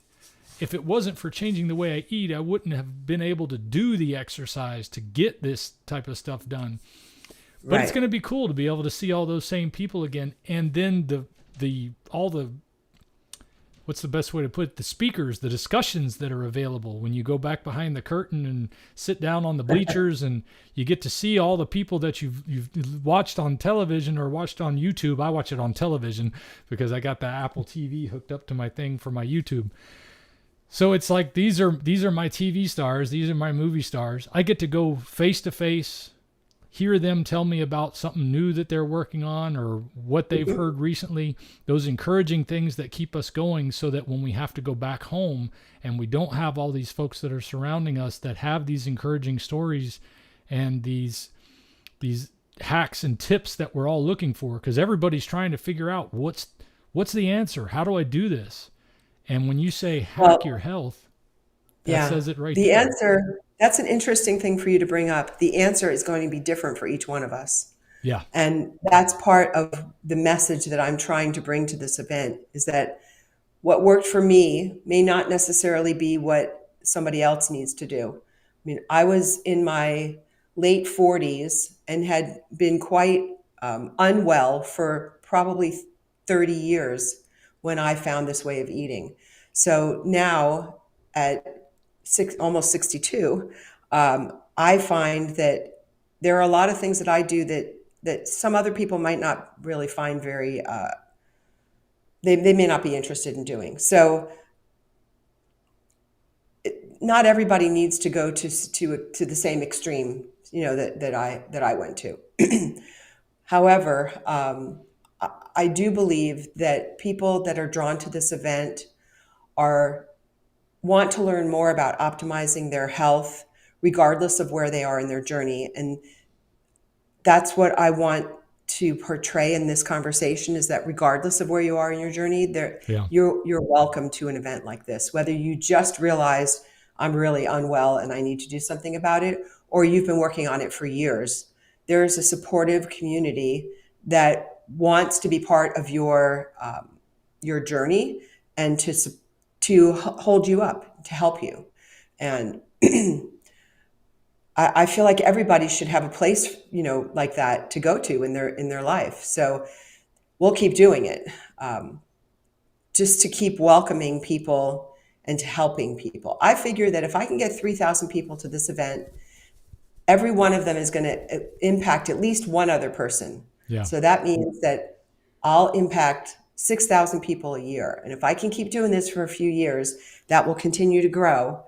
If it wasn't for changing the way I eat, I wouldn't have been able to do the exercise to get this type of stuff done. But it's going to be cool to be able to see all those same people again. And then what's the best way to put it? The speakers, the discussions that are available when you go back behind the curtain and sit down on the bleachers and you get to see all the people that you've watched on television or watched on YouTube. I watch it on television because I got the Apple TV hooked up to my thing for my YouTube. So it's like these are my TV stars, these are my movie stars. I get to go face to face, hear them tell me about something new that they're working on or what they've heard recently, those encouraging things that keep us going so that when we have to go back home and we don't have all these folks that are surrounding us that have these encouraging stories and these hacks and tips that we're all looking for, because everybody's trying to figure out what's the answer? How do I do this? And when you say hack your health, that says it right there. The answer, that's an interesting thing for you to bring up. The answer is going to be different for each one of us. Yeah. And that's part of the message that I'm trying to bring to this event is that what worked for me may not necessarily be what somebody else needs to do. I mean, I was in my late 40s and had been quite unwell for probably 30 years when I found this way of eating. So now at almost 62, I find that there are a lot of things that I do that some other people might not really find very, they may not be interested in doing. So not everybody needs to go to the same extreme, that I went to. However, I do believe that people that are drawn to this event want to learn more about optimizing their health, regardless of where they are in their journey. And that's what I want to portray in this conversation is that regardless of where you are in your journey, you're welcome to an event like this, whether you just realized I'm really unwell and I need to do something about it, or you've been working on it for years. There's a supportive community that wants to be part of your journey and to hold you up, to help you. And I feel like everybody should have a place, like that to go to in their life. So we'll keep doing it, just to keep welcoming people and to helping people. I figure that if I can get 3,000 people to this event, every one of them is going to impact at least one other person. Yeah. So that means that I'll impact 6,000 people a year. And if I can keep doing this for a few years, that will continue to grow,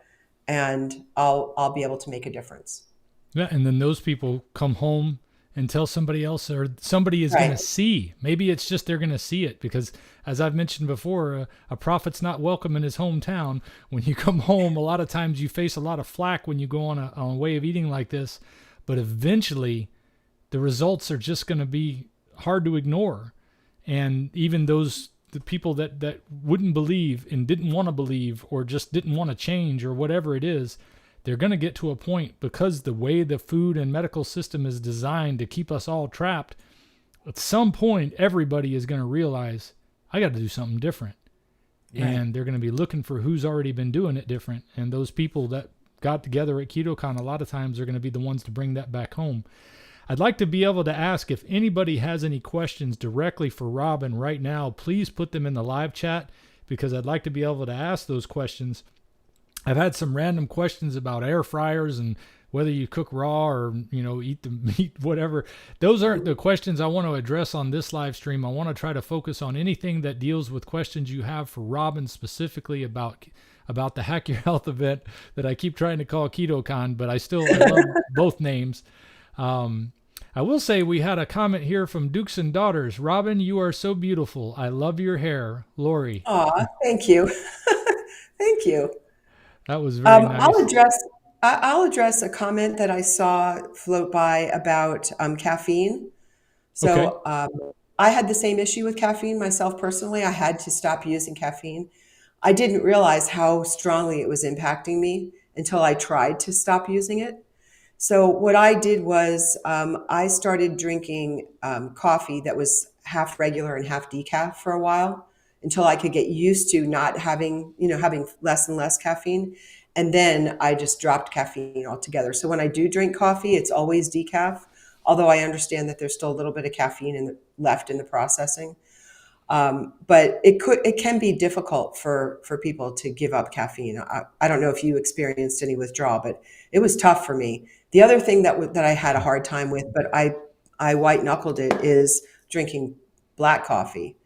and I'll be able to make a difference. Yeah, and then those people come home and tell somebody else, or somebody is going to Right. see. Maybe it's just they're going to see it because, as I've mentioned before, a prophet's not welcome in his hometown. When you come home, a lot of times you face a lot of flack when you go on a way of eating like this, but eventually the results are just going to be hard to ignore. And even the people that wouldn't believe and didn't want to believe or just didn't want to change or whatever it is, they're going to get to a point, because the way the food and medical system is designed to keep us all trapped, at some point, everybody is going to realize, I got to do something different. Right. And they're going to be looking for who's already been doing it different. And those people that got together at KetoCon, a lot of times are going to be the ones to bring that back home. I'd like to be able to ask if anybody has any questions directly for Robin right now. Please put them in the live chat, because I'd like to be able to ask those questions. I've had some random questions about air fryers and whether you cook raw or, eat the meat, whatever. Those aren't the questions I want to address on this live stream. I want to try to focus on anything that deals with questions you have for Robin, specifically about the Hack Your Health event that I keep trying to call KetoCon, but I love both names. I will say we had a comment here from Dukes and Daughters. Robin, you are so beautiful. I love your hair. Lori. Aw, thank you. Thank you. That was very nice. I'll address a comment that I saw float by about caffeine. So okay. I had the same issue with caffeine myself personally. I had to stop using caffeine. I didn't realize how strongly it was impacting me until I tried to stop using it. So what I did was I started drinking coffee that was half regular and half decaf for a while, until I could get used to not having less and less caffeine. And then I just dropped caffeine altogether. So when I do drink coffee, it's always decaf, although I understand that there's still a little bit of caffeine left in the processing. But it can be difficult for people to give up caffeine. I don't know if you experienced any withdrawal, but it was tough for me. The other thing that I had a hard time with, but I white knuckled it, is drinking black coffee.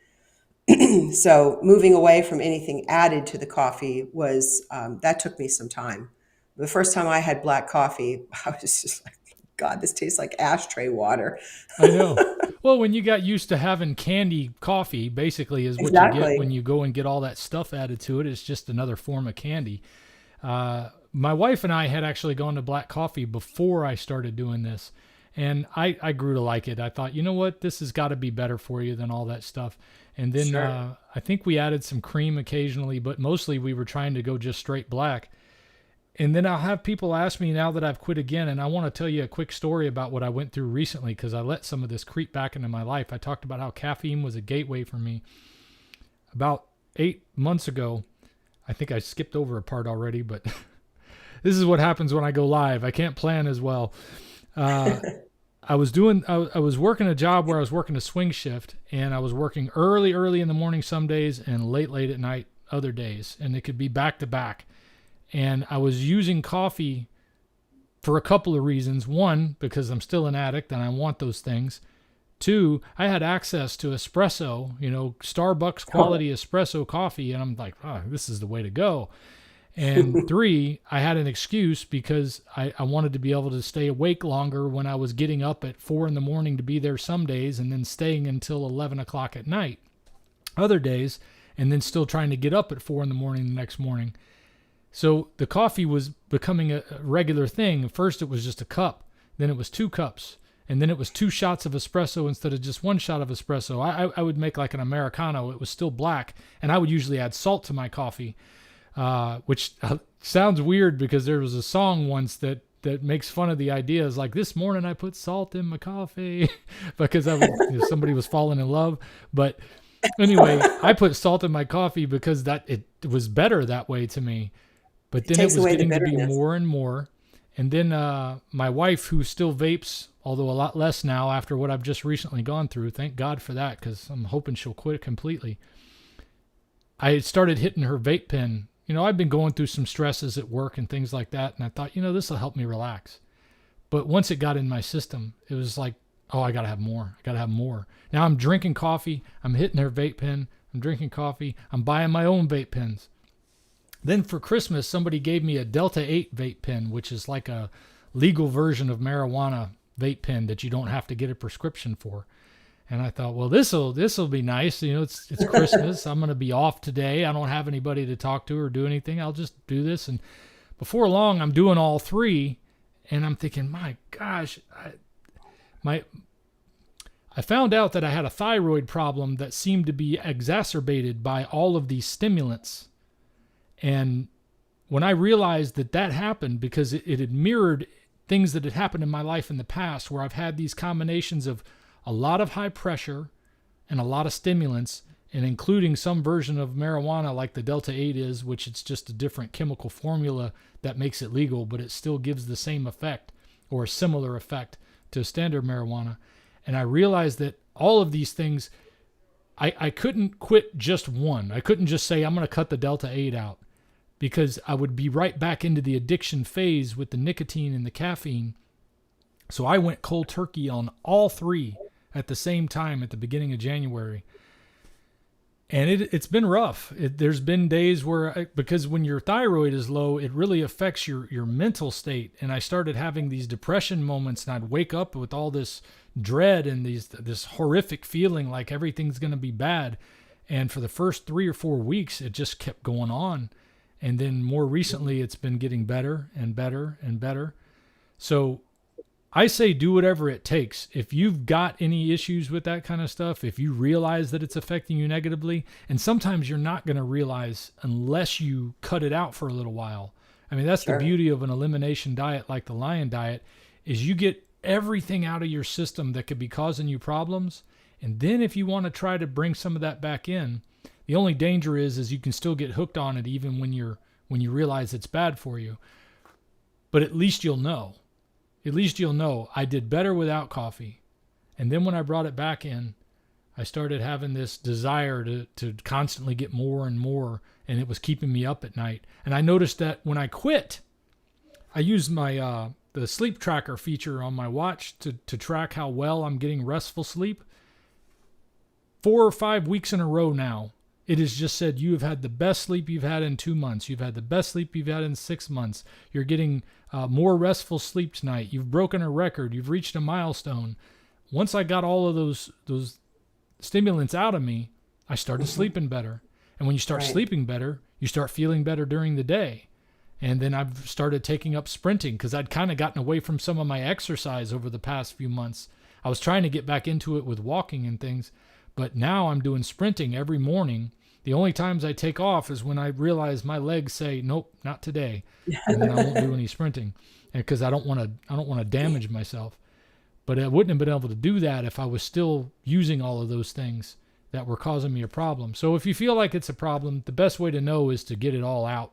So moving away from anything added to the coffee was, that took me some time. The first time I had black coffee, I was just like, God, this tastes like ashtray water. I know. Well, when you got used to having candy coffee, basically is what Exactly. you get when you go and get all that stuff added to it. It's just another form of candy. My wife and I had actually gone to black coffee before I started doing this. And I grew to like it. I thought, you know what, this has got to be better for you than all that stuff. And then sure. I think we added some cream occasionally, but mostly we were trying to go just straight black. And then I'll have people ask me now that I've quit again, and I want to tell you a quick story about what I went through recently, because I let some of this creep back into my life. I talked about how caffeine was a gateway for me. About 8 months ago, I think I skipped over a part already, but this is what happens when I go live. I can't plan as well. I was working a job where I was working a swing shift, and I was working early in the morning some days and late at night other days, and it could be back to back. And I was using coffee for a couple of reasons. One, because I'm still an addict and I want those things. Two, I had access to espresso, Starbucks quality espresso coffee, and I'm like, oh, this is the way to go. And three, I had an excuse because I wanted to be able to stay awake longer when I was getting up at 4 a.m. to be there some days, and then staying until 11 o'clock at night other days, and then still trying to get up at 4 a.m. the next morning. So the coffee was becoming a regular thing. First it was just a cup, then it was 2 cups, and then it was 2 shots of espresso instead of just 1 shot of espresso. I would make like an Americano. It was still black, and I would usually add salt to my coffee. Which sounds weird because there was a song once that makes fun of the idea. It's like, this morning I put salt in my coffee because somebody was falling in love. But anyway, I put salt in my coffee because it was better that way to me. But then it was getting to be more and more. And then my wife, who still vapes, although a lot less now after what I've just recently gone through, thank God for that, because I'm hoping she'll quit completely. I started hitting her vape pen. I've been going through some stresses at work and things like that, and I thought, this will help me relax. But once it got in my system, it was like, oh, I got to have more. Now I'm drinking coffee. I'm hitting her vape pen. I'm drinking coffee. I'm buying my own vape pens. Then for Christmas, somebody gave me a Delta 8 vape pen, which is like a legal version of marijuana vape pen that you don't have to get a prescription for. And I thought, well, this'll be nice. You know, it's Christmas. I'm going to be off today. I don't have anybody to talk to or do anything. I'll just do this. And before long, I'm doing all three. And I'm thinking, my gosh, I found out that I had a thyroid problem that seemed to be exacerbated by all of these stimulants. And when I realized that happened because it had mirrored things that had happened in my life in the past, where I've had these combinations of a lot of high pressure and a lot of stimulants, and including some version of marijuana like the Delta 8 is, which it's just a different chemical formula that makes it legal, but it still gives the same effect or a similar effect to standard marijuana. And I realized that all of these things, I couldn't quit just one. I couldn't just say, I'm going to cut the Delta 8 out, because I would be right back into the addiction phase with the nicotine and the caffeine. So I went cold turkey on all three at the same time at the beginning of January. And it's been rough. There's been days where, because when your thyroid is low, it really affects your mental state. And I started having these depression moments, and I'd wake up with all this dread and this horrific feeling like everything's going to be bad. And for the first 3 or 4 weeks, it just kept going on. And then more recently, it's been getting better and better and better. So I say do whatever it takes. If you've got any issues with that kind of stuff, if you realize that it's affecting you negatively, and sometimes you're not going to realize unless you cut it out for a little while. I mean, that's the beauty of an elimination diet like the Lion diet, is you get everything out of your system that could be causing you problems. And then if you want to try to bring some of that back in, the only danger is you can still get hooked on it even when you realize it's bad for you. But at least you'll know. At least you'll know I did better without coffee. And then when I brought it back in, I started having this desire to constantly get more and more, and it was keeping me up at night. And I noticed that when I quit, I used my the sleep tracker feature on my watch to track how well I'm getting restful sleep. 4 or 5 weeks in a row now, it has just said, you have had the best sleep you've had in 2 months. You've had the best sleep you've had in 6 months. You're getting more restful sleep tonight. You've broken a record. You've reached a milestone. Once I got all of those stimulants out of me, I started sleeping better. And when you start sleeping better, you start feeling better during the day. And then I've started taking up sprinting because I'd kind of gotten away from some of my exercise over the past few months. I was trying to get back into it with walking and things, but now I'm doing sprinting every morning. The only times I take off is when I realize my legs say, nope, not today. And then I won't do any sprinting, because I don't want to damage myself. But I wouldn't have been able to do that if I was still using all of those things that were causing me a problem. So if you feel like it's a problem, the best way to know is to get it all out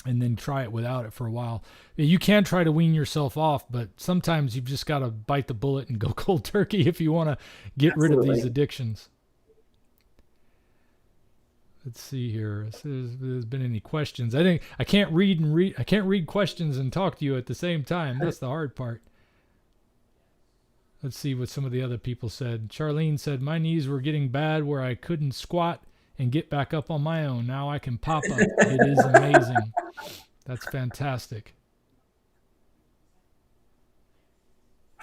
and then try it without it for a while. You can try to wean yourself off, but sometimes you've just got to bite the bullet and go cold turkey if you want to get rid of these addictions. Let's see here. If there's been any questions. I can't read questions and talk to you at the same time. That's the hard part. Let's see what some of the other people said. Charlene said, my knees were getting bad where I couldn't squat and get back up on my own. Now I can pop up. It is amazing. That's fantastic.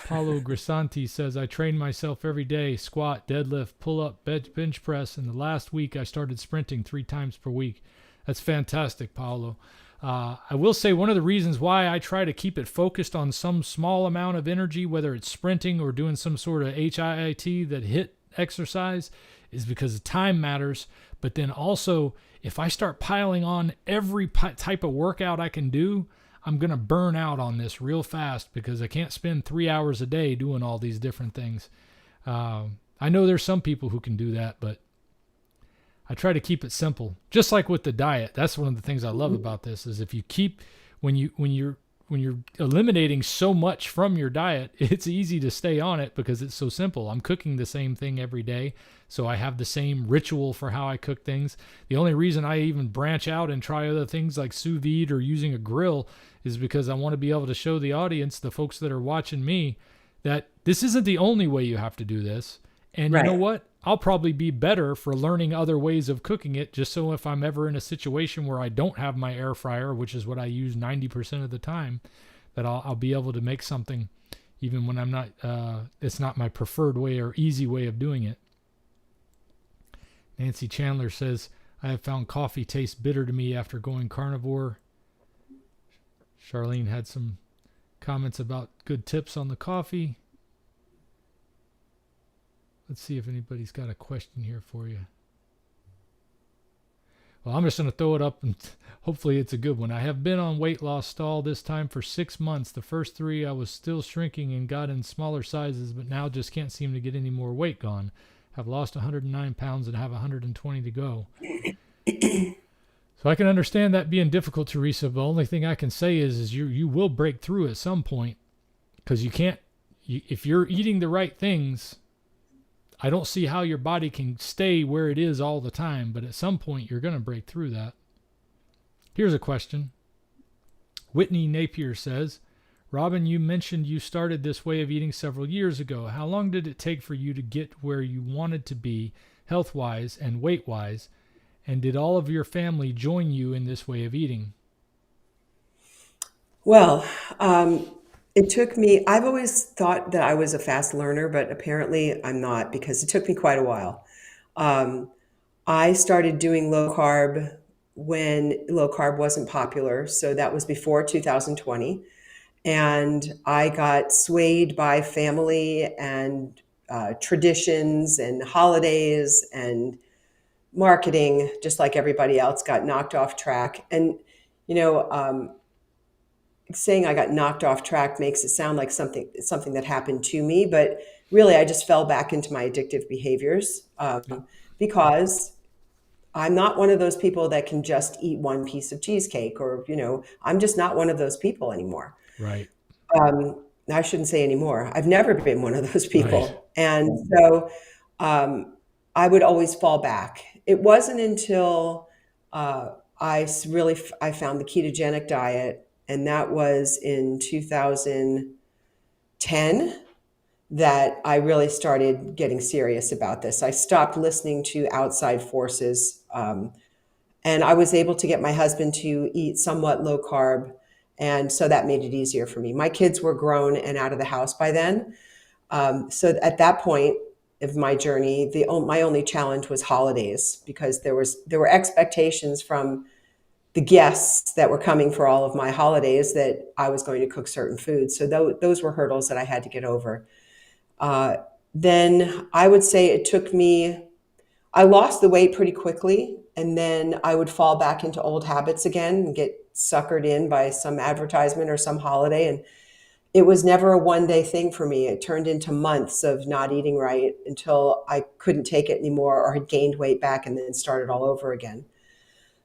Paulo Grisanti says, I train myself every day, squat, deadlift, pull up, bench press. And the last week I started sprinting 3 times per week. That's fantastic, Paulo. I will say one of the reasons why I try to keep it focused on some small amount of energy, whether it's sprinting or doing some sort of HIIT that hit exercise, is because time matters. But then also, if I start piling on every type of workout I can do, I'm going to burn out on this real fast because I can't spend 3 hours a day doing all these different things. I know there's some people who can do that, but I try to keep it simple. Just like with the diet. That's one of the things I love about this is if you keep, when you're eliminating so much from your diet, it's easy to stay on it because it's so simple. I'm cooking the same thing every day, so I have the same ritual for how I cook things. The only reason I even branch out and try other things like sous vide or using a grill is because I want to be able to show the audience, the folks that are watching me, that this isn't the only way you have to do this. And you know Right. what? I'll probably be better for learning other ways of cooking it, just so if I'm ever in a situation where I don't have my air fryer, which is what I use 90% of the time, that I'll be able to make something even when I'm not, it's not my preferred way or easy way of doing it. Nancy Chandler says, I have found coffee tastes bitter to me after going carnivore. Charlene had some comments about good tips on the coffee. Let's see if anybody's got a question here for you. Well, I'm just going to throw it up and hopefully it's a good one. I have been on weight loss stall this time for 6 months. The first 3 I was still shrinking and got in smaller sizes, but now just can't seem to get any more weight gone. I've lost 109 pounds and have 120 to go. So I can understand that being difficult, Teresa. The only thing I can say is you will break through at some point, because you can't, if you're eating the right things, I don't see how your body can stay where it is all the time, but at some point you're going to break through that. Here's a question. Whitney Napier says, Robin, you mentioned you started this way of eating several years ago. How long did it take for you to get where you wanted to be, health-wise and weight-wise? And did all of your family join you in this way of eating? Well, it took me, I've always thought that I was a fast learner, but apparently I'm not, because it took me quite a while. I started doing low carb when low carb wasn't popular. So that was before 2020. And I got swayed by family and traditions and holidays and marketing, just like everybody else, got knocked off track. And, you know, saying I got knocked off track makes it sound like something that happened to me, but really I just fell back into my addictive behaviors, Yep. because I'm not one of those people that can just eat one piece of cheesecake, or, I'm just not one of those people anymore. Right. I shouldn't say anymore. I've never been one of those Right. people. And so I would always fall back. It wasn't until I found the ketogenic diet, and that was in 2010, that I really started getting serious about this. I stopped listening to outside forces, and I was able to get my husband to eat somewhat low carb. And so that made it easier for me. My kids were grown and out of the house by then. So at that point of my journey, my only challenge was holidays, because there were expectations from the guests that were coming for all of my holidays that I was going to cook certain foods. So those were hurdles that I had to get over. Then I would say it took me, I lost the weight pretty quickly, and then I would fall back into old habits again and get suckered in by some advertisement or some holiday. And it was never a one-day thing for me. It turned into months of not eating right until I couldn't take it anymore, or had gained weight back and then started all over again.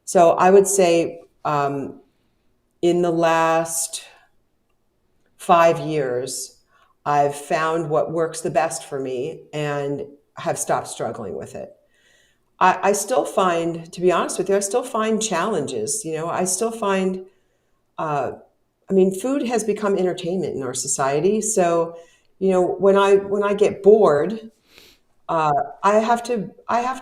So I would say in the last 5 years, I've found what works the best for me and have stopped struggling with it. I still find, to be honest with you, I still find challenges. I still find, food has become entertainment in our society. So, when I get bored, I have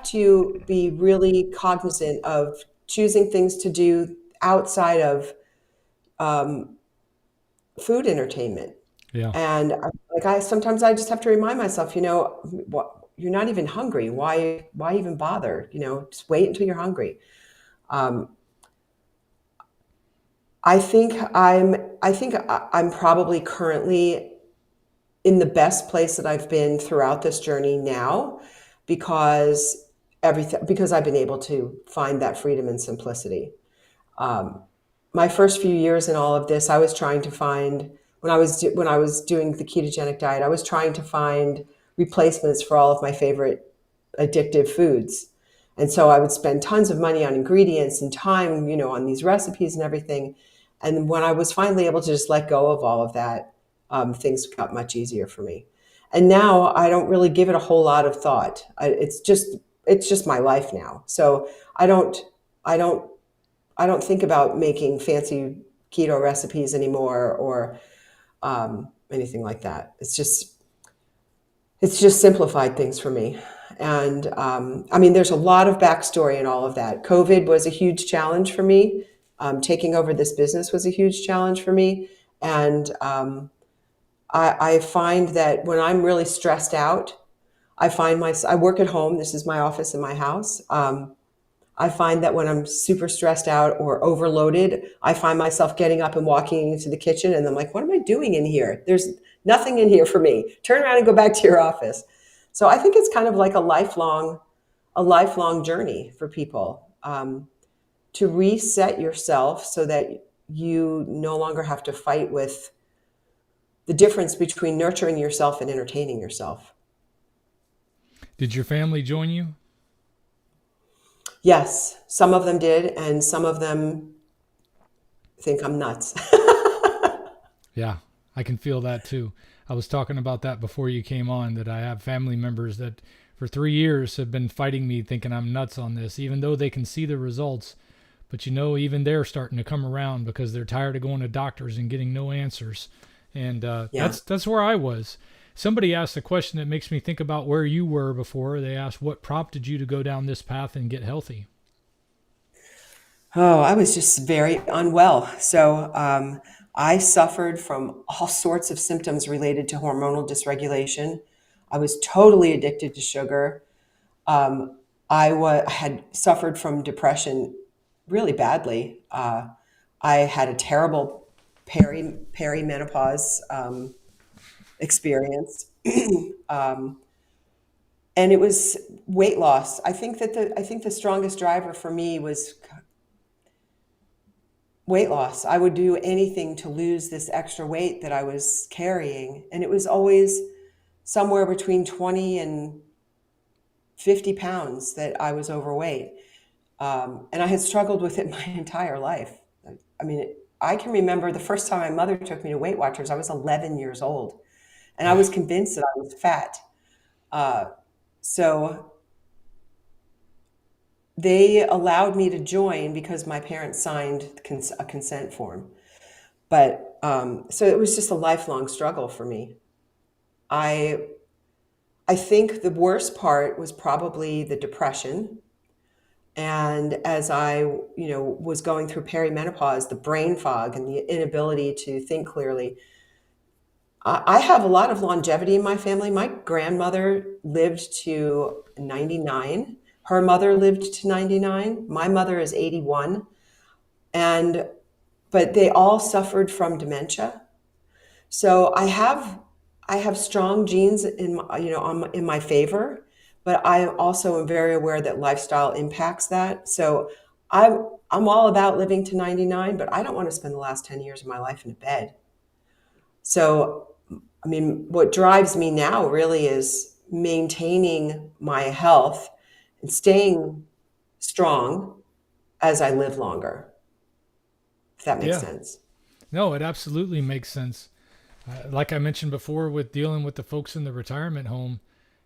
to be really cognizant of choosing things to do outside of food entertainment. Yeah. And I sometimes I just have to remind myself, you're not even hungry. Why even bother? Just wait until you're hungry. Um, I think I'm probably currently in the best place that I've been throughout this journey now, because I've been able to find that freedom and simplicity. Um, my first few years in all of this, I was trying to find, when I was doing the ketogenic diet, I was trying to find replacements for all of my favorite addictive foods. And so I would spend tons of money on ingredients and time, on these recipes and everything. And when I was finally able to just let go of all of that, things got much easier for me. And now I don't really give it a whole lot of thought. It's just my life now. So I don't, I don't I don't think about making fancy keto recipes anymore, or anything like that. it's just simplified things for me. And I mean, there's a lot of backstory in all of that. COVID was a huge challenge for me. Taking over this business was a huge challenge for me. And I find that when I'm really stressed out, I work at home. This is my office in my house. I find that when I'm super stressed out or overloaded, I find myself getting up and walking into the kitchen, and I'm like, what am I doing in here? There's nothing in here for me. Turn around and go back to your office. So I think it's kind of like a lifelong journey for people, to reset yourself so that you no longer have to fight with the difference between nurturing yourself and entertaining yourself. Did your family join you? Yes, some of them did, and some of them think I'm nuts. Yeah, I can feel that too. I was talking about that before you came on, that I have family members that for 3 years have been fighting me, thinking I'm nuts on this, even though they can see the results. But even they're starting to come around because they're tired of going to doctors and getting no answers. And Yeah. that's where I was. Somebody asked a question that makes me think about where you were before. They asked, what prompted you to go down this path and get healthy? Oh, I was just very unwell. So I suffered from all sorts of symptoms related to hormonal dysregulation. I was totally addicted to sugar. I had suffered from depression really badly. I had a terrible perimenopause experience. And it was weight loss. I think the strongest driver for me was weight loss. I would do anything to lose this extra weight that I was carrying. And it was always somewhere between 20 and 50 pounds that I was overweight. And I had struggled with it my entire life. I mean, I can remember the first time my mother took me to Weight Watchers, I was 11 years old. And I was convinced that I was fat. So they allowed me to join because my parents signed a consent form. But so it was just a lifelong struggle for me. I think the worst part was probably the depression. And as I, was going through perimenopause, the brain fog and the inability to think clearly. I have a lot of longevity in my family. My grandmother lived to 99. Her mother lived to 99. My mother is 81. But they all suffered from dementia. So I have strong genes in my favor, but I also am very aware that lifestyle impacts that. So I'm all about living to 99, but I don't want to spend the last 10 years of my life in a bed. So, I mean, what drives me now really is maintaining my health and staying strong as I live longer, if that makes Yeah. sense. No, it absolutely makes sense. Like I mentioned before, with dealing with the folks in the retirement home,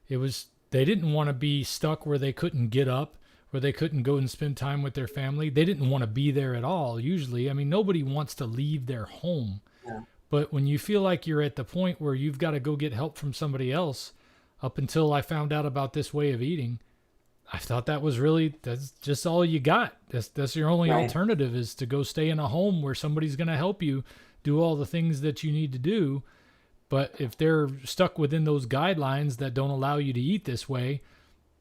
they didn't want to be stuck where they couldn't get up, where they couldn't go and spend time with their family. They didn't want to be there at all, usually. I mean, nobody wants to leave their home. Yeah. But when you feel like you're at the point where you've got to go get help from somebody else, up until I found out about this way of eating, I thought that's just all you got. That's your only Right. alternative, is to go stay in a home where somebody's going to help you do all the things that you need to do. But if they're stuck within those guidelines that don't allow you to eat this way,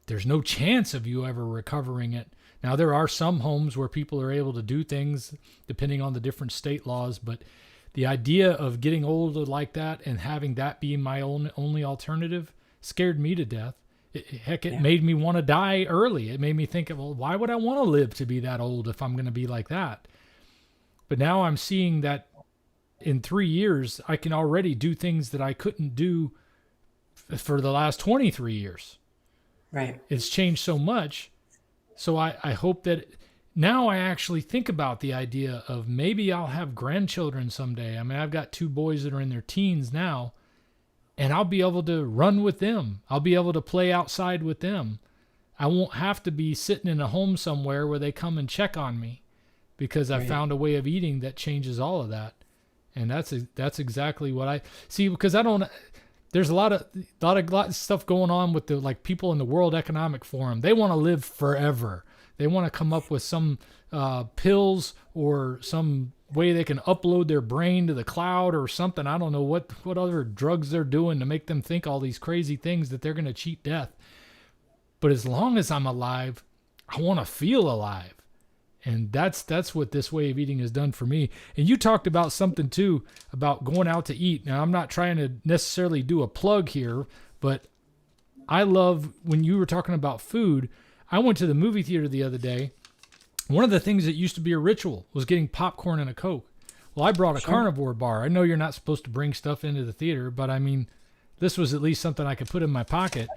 there's no chance of you ever recovering it. Now, there are some homes where people are able to do things depending on the different state laws, but the idea of getting older like that and having that be my only alternative scared me to death. It made me want to die early. It made me think, well, why would I want to live to be that old if I'm going to be like that? But now I'm seeing that in 3 years, I can already do things that I couldn't do for the last 23 years. Right. It's changed so much. So I hope that now I actually think about the idea of maybe I'll have grandchildren someday. I mean, I've got 2 boys that are in their teens now, and I'll be able to run with them. I'll be able to play outside with them. I won't have to be sitting in a home somewhere where they come and check on me, because I found a way of eating that changes all of that. And that's exactly what I see, because there's a lot of stuff going on with the like people in the World Economic Forum. They want to live forever. They want to come up with some pills or some way they can upload their brain to the cloud or something. I don't know what other drugs they're doing to make them think all these crazy things that they're going to cheat death. But as long as I'm alive, I want to feel alive. And that's what this way of eating has done for me. And you talked about something too, about going out to eat. Now, I'm not trying to necessarily do a plug here, but I love when you were talking about food. I went to the movie theater the other day. One of the things that used to be a ritual was getting popcorn and a Coke. Well, I brought a Carnivore bar. I know you're not supposed to bring stuff into the theater, but I mean, this was at least something I could put in my pocket.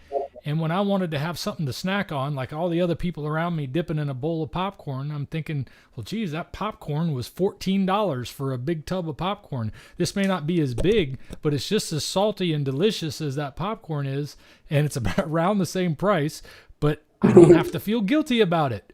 And when I wanted to have something to snack on, like all the other people around me dipping in a bowl of popcorn, I'm thinking, well, geez, that popcorn was $14 for a big tub of popcorn. This may not be as big, but it's just as salty and delicious as that popcorn is. And it's about around the same price, but I don't have to feel guilty about it.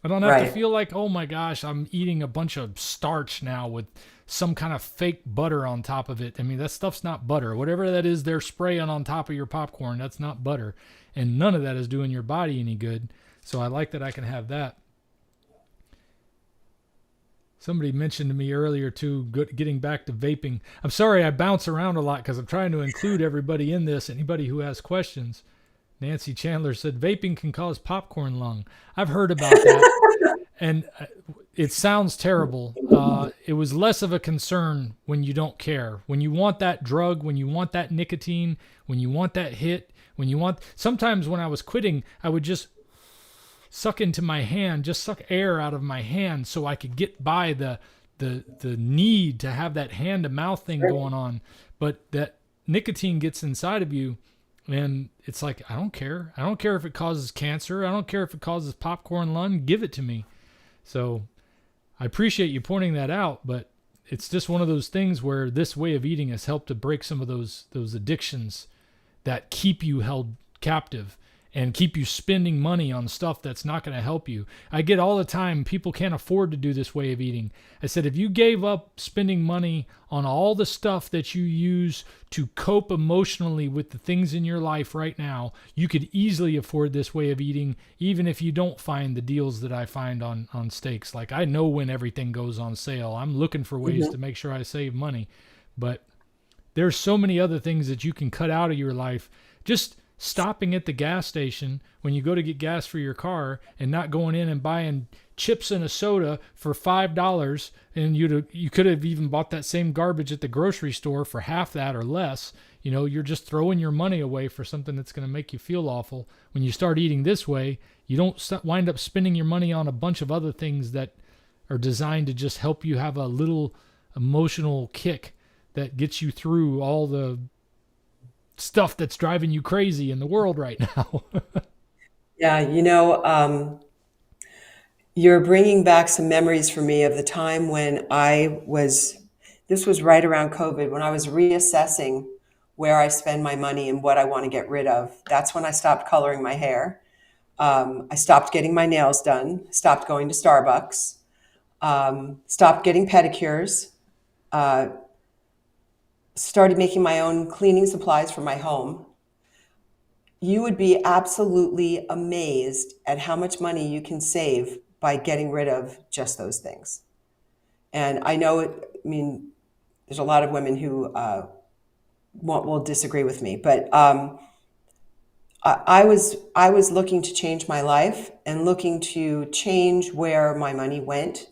I don't have to feel like, oh my gosh, I'm eating a bunch of starch now with some kind of fake butter on top of it. I mean, that stuff's not butter. Whatever that is they're spraying on top of your popcorn, that's not butter. And none of that is doing your body any good. So I like that I can have that. Somebody mentioned to me earlier too, getting back to vaping. I'm sorry I bounce around a lot because I'm trying to include everybody in this, anybody who has questions. Nancy Chandler said, vaping can cause popcorn lung. I've heard about that. And it sounds terrible. It was less of a concern when you don't care. When you want that drug, when you want that nicotine, when you want that hit, sometimes when I was quitting, I would just suck into my hand, just suck air out of my hand so I could get by the need to have that hand to mouth thing going on. But that nicotine gets inside of you. And it's like, I don't care. I don't care if it causes cancer. I don't care if it causes popcorn lung. Give it to me. So I appreciate you pointing that out, but it's just one of those things where this way of eating has helped to break some of those addictions that keep you held captive and keep you spending money on stuff that's not going to help you. I get all the time, people can't afford to do this way of eating. I said, if you gave up spending money on all the stuff that you use to cope emotionally with the things in your life right now, you could easily afford this way of eating, even if you don't find the deals that I find on steaks. Like, I know when everything goes on sale. I'm looking for ways to make sure I save money. But there's so many other things that you can cut out of your life. Just stopping at the gas station when you go to get gas for your car and not going in and buying chips and a soda for $5, and you could have even bought that same garbage at the grocery store for half that or less. You know, you're just throwing your money away for something that's going to make you feel awful. When you start eating this way, you don't wind up spending your money on a bunch of other things that are designed to just help you have a little emotional kick that gets you through all the stuff that's driving you crazy in the world right now. Yeah, you're bringing back some memories for me of the time when this was right around COVID, when I was reassessing where I spend my money and what I want to get rid of. That's when I stopped coloring my hair. I stopped getting my nails done, stopped going to Starbucks, stopped getting pedicures, started making my own cleaning supplies for my home. You would be absolutely amazed at how much money you can save by getting rid of just those things. And I know, there's a lot of women who will disagree with me, but I was looking to change my life and looking to change where my money went.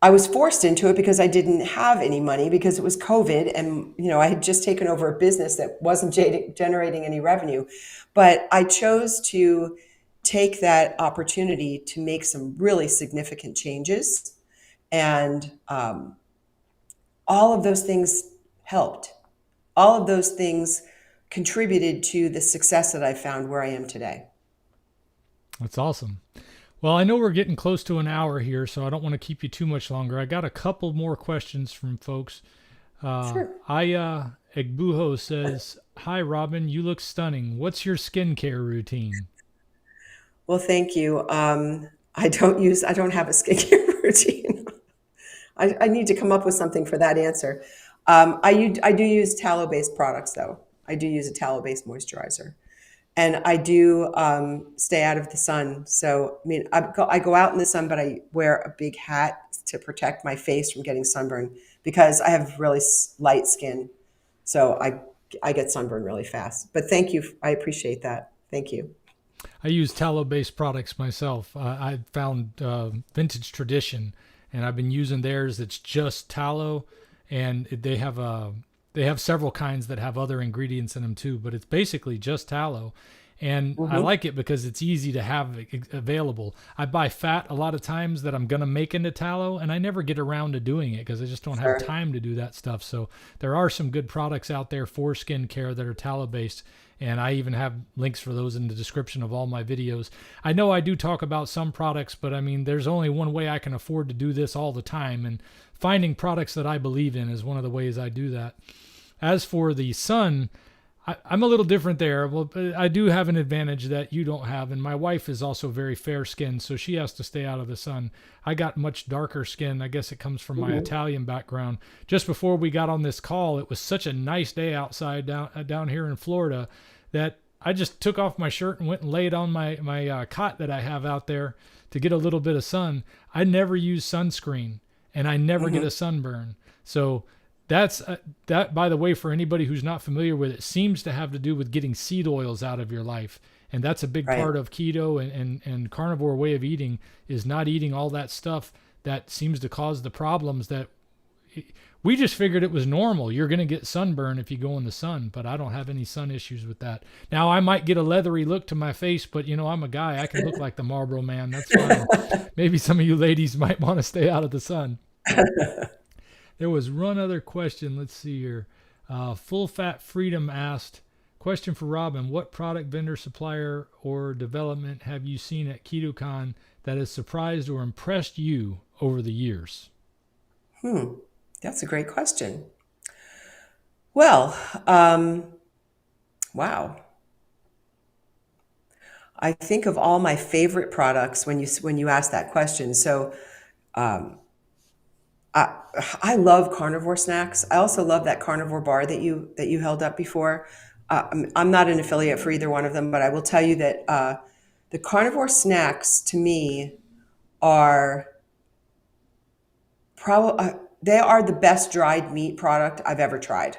I was forced into it because I didn't have any money because it was COVID, and I had just taken over a business that wasn't generating any revenue. But I chose to take that opportunity to make some really significant changes, and all of those things helped. All of those things contributed to the success that I found where I am today. That's awesome. Well, I know we're getting close to an hour here, so I don't want to keep you too much longer. I got a couple more questions from folks. Sure. Aya Egbuho says, "Hi, Robin. You look stunning. What's your skincare routine?" Well, thank you. I don't have a skincare routine. I need to come up with something for that answer. I do use tallow-based products though. I do use a tallow-based moisturizer. And I do stay out of the sun. So, I mean, I go out in the sun, but I wear a big hat to protect my face from getting sunburned because I have really light skin. So I get sunburned really fast. But thank you. I appreciate that. Thank you. I use tallow-based products myself. I found Vintage Tradition, and I've been using theirs. It's just tallow, and they have several kinds that have other ingredients in them too, but it's basically just tallow. And I like it because it's easy to have available. I buy fat a lot of times that I'm going to make into tallow, and I never get around to doing it because I just don't have time to do that stuff. So there are some good products out there for skincare that are tallow based. And I even have links for those in the description of all my videos. I know I do talk about some products, but I mean, there's only one way I can afford to do this all the time. And finding products that I believe in is one of the ways I do that. As for the sun, I'm a little different there. Well, I do have an advantage that you don't have. And my wife is also very fair skinned, so she has to stay out of the sun. I got much darker skin. I guess it comes from my Italian background. Just before we got on this call, it was such a nice day outside down here in Florida that I just took off my shirt and went and laid on my cot that I have out there to get a little bit of sun. I never use sunscreen, and I never get a sunburn. So that's that, by the way, for anybody who's not familiar with it, seems to have to do with getting seed oils out of your life. And that's a big part of keto and carnivore way of eating, is not eating all that stuff that seems to cause the problems that we just figured it was normal. You're going to get sunburn if you go in the sun, but I don't have any sun issues with that. Now, I might get a leathery look to my face, but you know, I'm a guy. I can look like the Marlboro Man. That's fine. Maybe some of you ladies might want to stay out of the sun. There was one other question. Let's see here. Full Fat Freedom asked, question for Robin, what product vendor, supplier, or development have you seen at KetoCon that has surprised or impressed you over the years? That's a great question. Well, wow. I think of all my favorite products when you ask that question. So I love carnivore snacks. I also love that carnivore bar that you held up before. I'm not an affiliate for either one of them, but I will tell you that the carnivore snacks to me are probably they are the best dried meat product I've ever tried.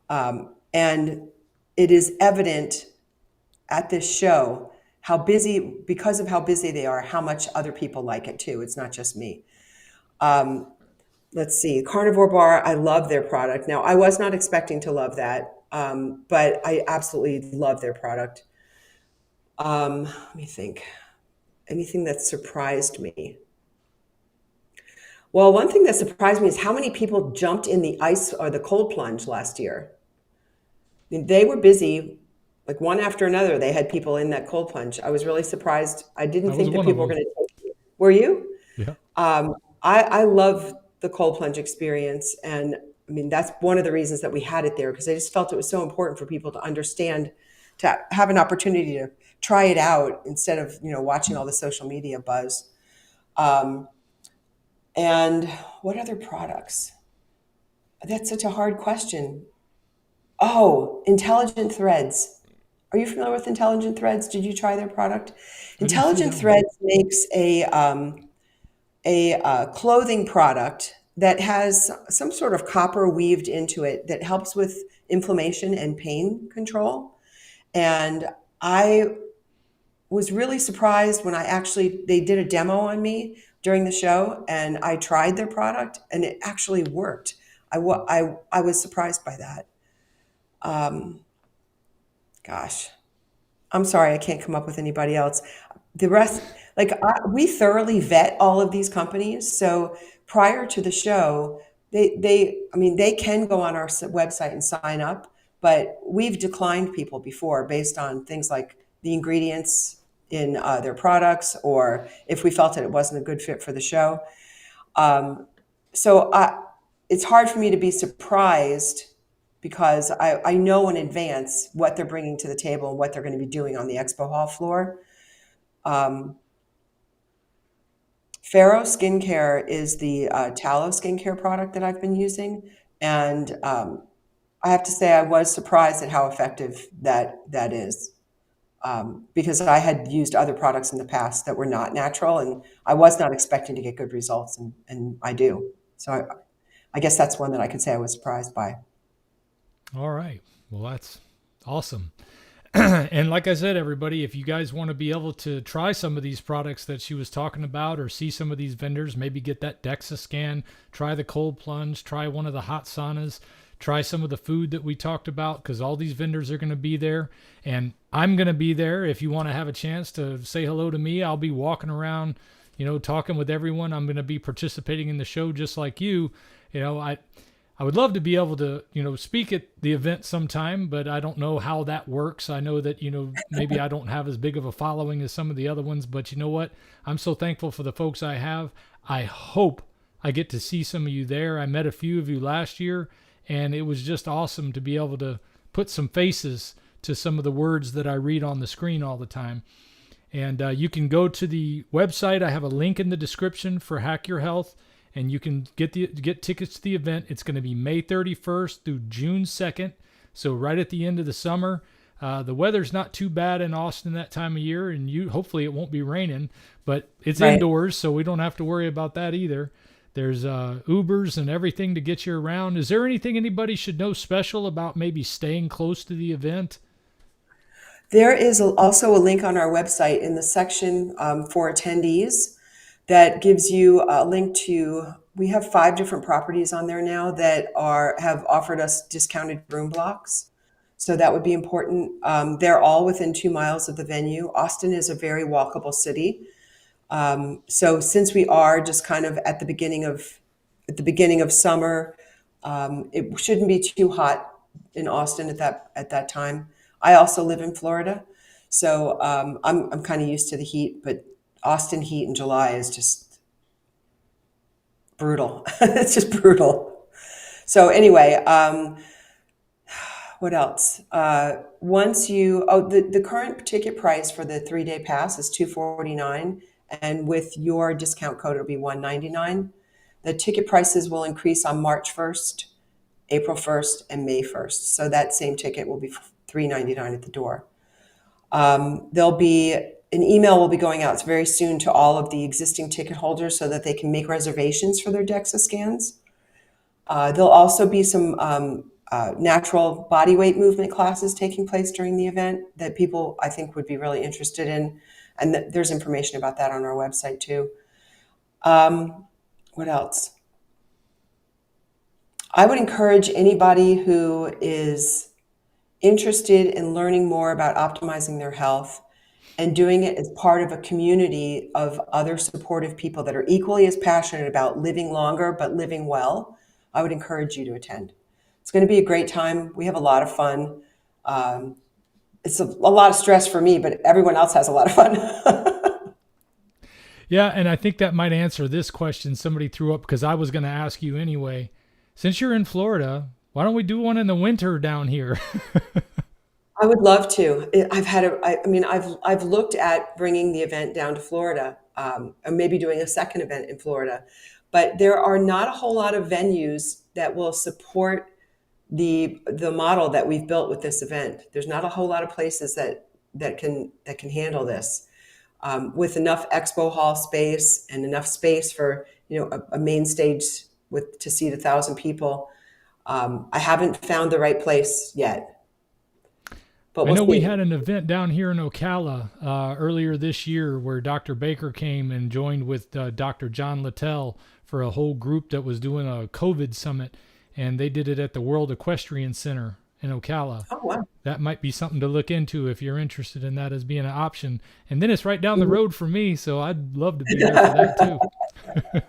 And it is evident at this show because of how busy they are, how much other people like it too. It's not just me. Let's see, Carnivore Bar, I love their product. Now, I was not expecting to love that, but I absolutely love their product. Let me think. Anything that surprised me? Well, one thing that surprised me is how many people jumped in the ice or the cold plunge last year. I mean, they were busy, like one after another. They had people in that cold plunge. I was really surprised. I didn't think that people were going to take it. Were you? Yeah. I love the cold plunge experience. And I mean, that's one of the reasons that we had it there, because I just felt it was so important for people to understand, to have an opportunity to try it out instead of, watching all the social media buzz. And what other products? That's such a hard question. Oh, Intelligent Threads. Are you familiar with Intelligent Threads? Did you try their product? Intelligent Threads makes a clothing product that has some sort of copper weaved into it that helps with inflammation and pain control. And I was really surprised when they did a demo on me during the show, and I tried their product and it actually worked. I was surprised by that. Gosh, I'm sorry, I can't come up with anybody else. The rest, we thoroughly vet all of these companies. So prior to the show, they can go on our website and sign up, but we've declined people before based on things like the ingredients in their products, or if we felt that it wasn't a good fit for the show. It's hard for me to be surprised because I know in advance what they're bringing to the table and what they're going to be doing on the expo hall floor. Pharaoh Skincare is the tallow skincare product that I've been using. And I have to say I was surprised at how effective that is. Because I had used other products in the past that were not natural, and I was not expecting to get good results, and I do. So I guess that's one that I could say I was surprised by. All right. Well, that's awesome. And like I said, everybody, if you guys want to be able to try some of these products that she was talking about, or see some of these vendors, maybe get that DEXA scan, try the cold plunge, try one of the hot saunas, try some of the food that we talked about, because all these vendors are going to be there. And I'm going to be there. If you want to have a chance to say hello to me, I'll be walking around, talking with everyone. I'm going to be participating in the show just like you. I would love to be able to, speak at the event sometime, but I don't know how that works. I know that, maybe I don't have as big of a following as some of the other ones, but you know what? I'm so thankful for the folks I have. I hope I get to see some of you there. I met a few of you last year, and it was just awesome to be able to put some faces to some of the words that I read on the screen all the time. And you can go to the website. I have a link in the description for Hack Your Health. And you can get tickets to the event. It's going to be May 31st through June 2nd. So right at the end of the summer. The weather's not too bad in Austin that time of year, and hopefully it won't be raining, but it's Right. indoors, so we don't have to worry about that either. There's Ubers and everything to get you around. Is there anything anybody should know special about maybe staying close to the event? There is also a link on our website in the section for attendees that gives you a link to. We have 5 different properties on there now that have offered us discounted room blocks. So that would be important. They're all within 2 miles of the venue. Austin is a very walkable city. So since we are just kind of at the beginning of summer, it shouldn't be too hot in Austin at that time. I also live in Florida, so I'm kind of used to the heat, but Austin heat in July is just brutal. It's just brutal. So anyway, what else? The current ticket price for the 3-day pass is $249, and with your discount code, it'll be $199. The ticket prices will increase on March 1st, April 1st, and May 1st. So that same ticket will be $399 at the door. There'll be an email will be going out very soon to all of the existing ticket holders so that they can make reservations for their DEXA scans. There'll also be some natural body weight movement classes taking place during the event that people, I think, would be really interested in. And there's information about that on our website too. What else? I would encourage anybody who is interested in learning more about optimizing their health and doing it as part of a community of other supportive people that are equally as passionate about living longer but living well. I would encourage you to attend. It's going to be a great time. We have a lot of fun. It's a lot of stress for me, but everyone else has a lot of fun. Yeah, and I think that might answer this question somebody threw up, because I was going to ask you anyway. Since you're in Florida, why don't we do one in the winter down here? I would love to. I've looked at bringing the event down to Florida, and maybe doing a second event in Florida, but there are not a whole lot of venues that will support the model that we've built with this event. There's not a whole lot of places that can handle this with enough expo hall space and enough space for a main stage to seat 1,000 people. I haven't found the right place yet. I know we had an event down here in Ocala earlier this year where Dr. Baker came and joined with Dr. John Littell for a whole group that was doing a COVID summit, and they did it at the World Equestrian Center in Ocala. Oh, wow. That might be something to look into if you're interested in that as being an option. And then it's right down the road for me, so I'd love to be there for that too.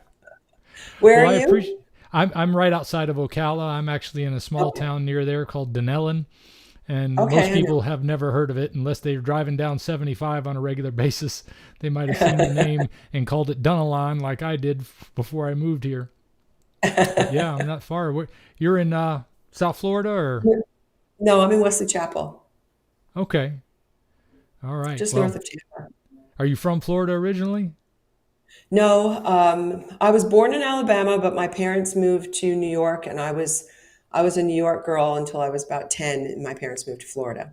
Where are you? I'm right outside of Ocala. I'm actually in a small town near there called Dunnellon. And most people have never heard of it unless they're driving down 75 on a regular basis. They might have seen the name and called it Dunnellon like I did before I moved here. But yeah, I'm not far. You're in South Florida, or? No, I'm in Wesley Chapel. Okay. All right. Just north of Tampa. Are you from Florida originally? No, I was born in Alabama, but my parents moved to New York, and I was a New York girl until I was about 10, and my parents moved to Florida.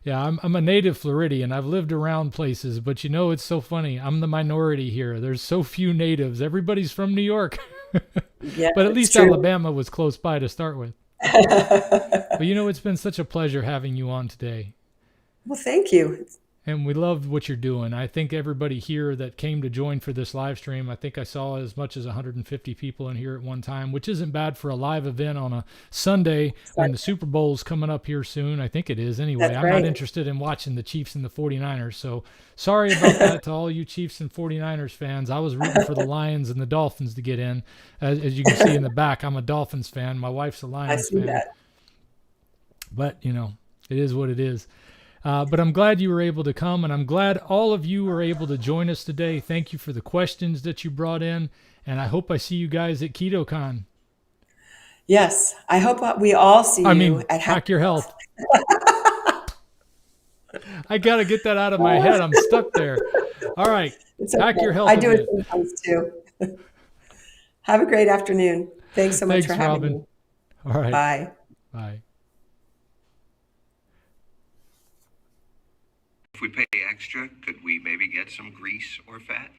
Yeah, I'm a native Floridian. I've lived around places, but it's so funny. I'm the minority here. There's so few natives. Everybody's from New York. Yeah, But at it's least true. Alabama was close by to start with. But it's been such a pleasure having you on today. Well, thank you. And we love what you're doing. I think everybody here that came to join for this live stream, I think I saw as much as 150 people in here at one time, which isn't bad for a live event on a Sunday when the Super Bowl's coming up here soon. I think it is anyway. That's I'm not right. interested in watching the Chiefs and the 49ers. So sorry about that to all you Chiefs and 49ers fans. I was rooting for the Lions and the Dolphins to get in. As you can see in the back, I'm a Dolphins fan. My wife's a I Lions see fan. that. But, it is what it is. But I'm glad you were able to come, and I'm glad all of you were able to join us today. Thank you for the questions that you brought in, and I hope I see you guys at KetoCon. Yes, I hope we all see I you mean, at Hack Your Health. I got to get that out of my head. I'm stuck there. All right. It's Hack okay. Your Health I do it event. sometimes too. Have a great afternoon. Thanks so much for Thanks, having Robin. me. All right. Bye. Bye. If we pay extra, could we maybe get some grease or fat?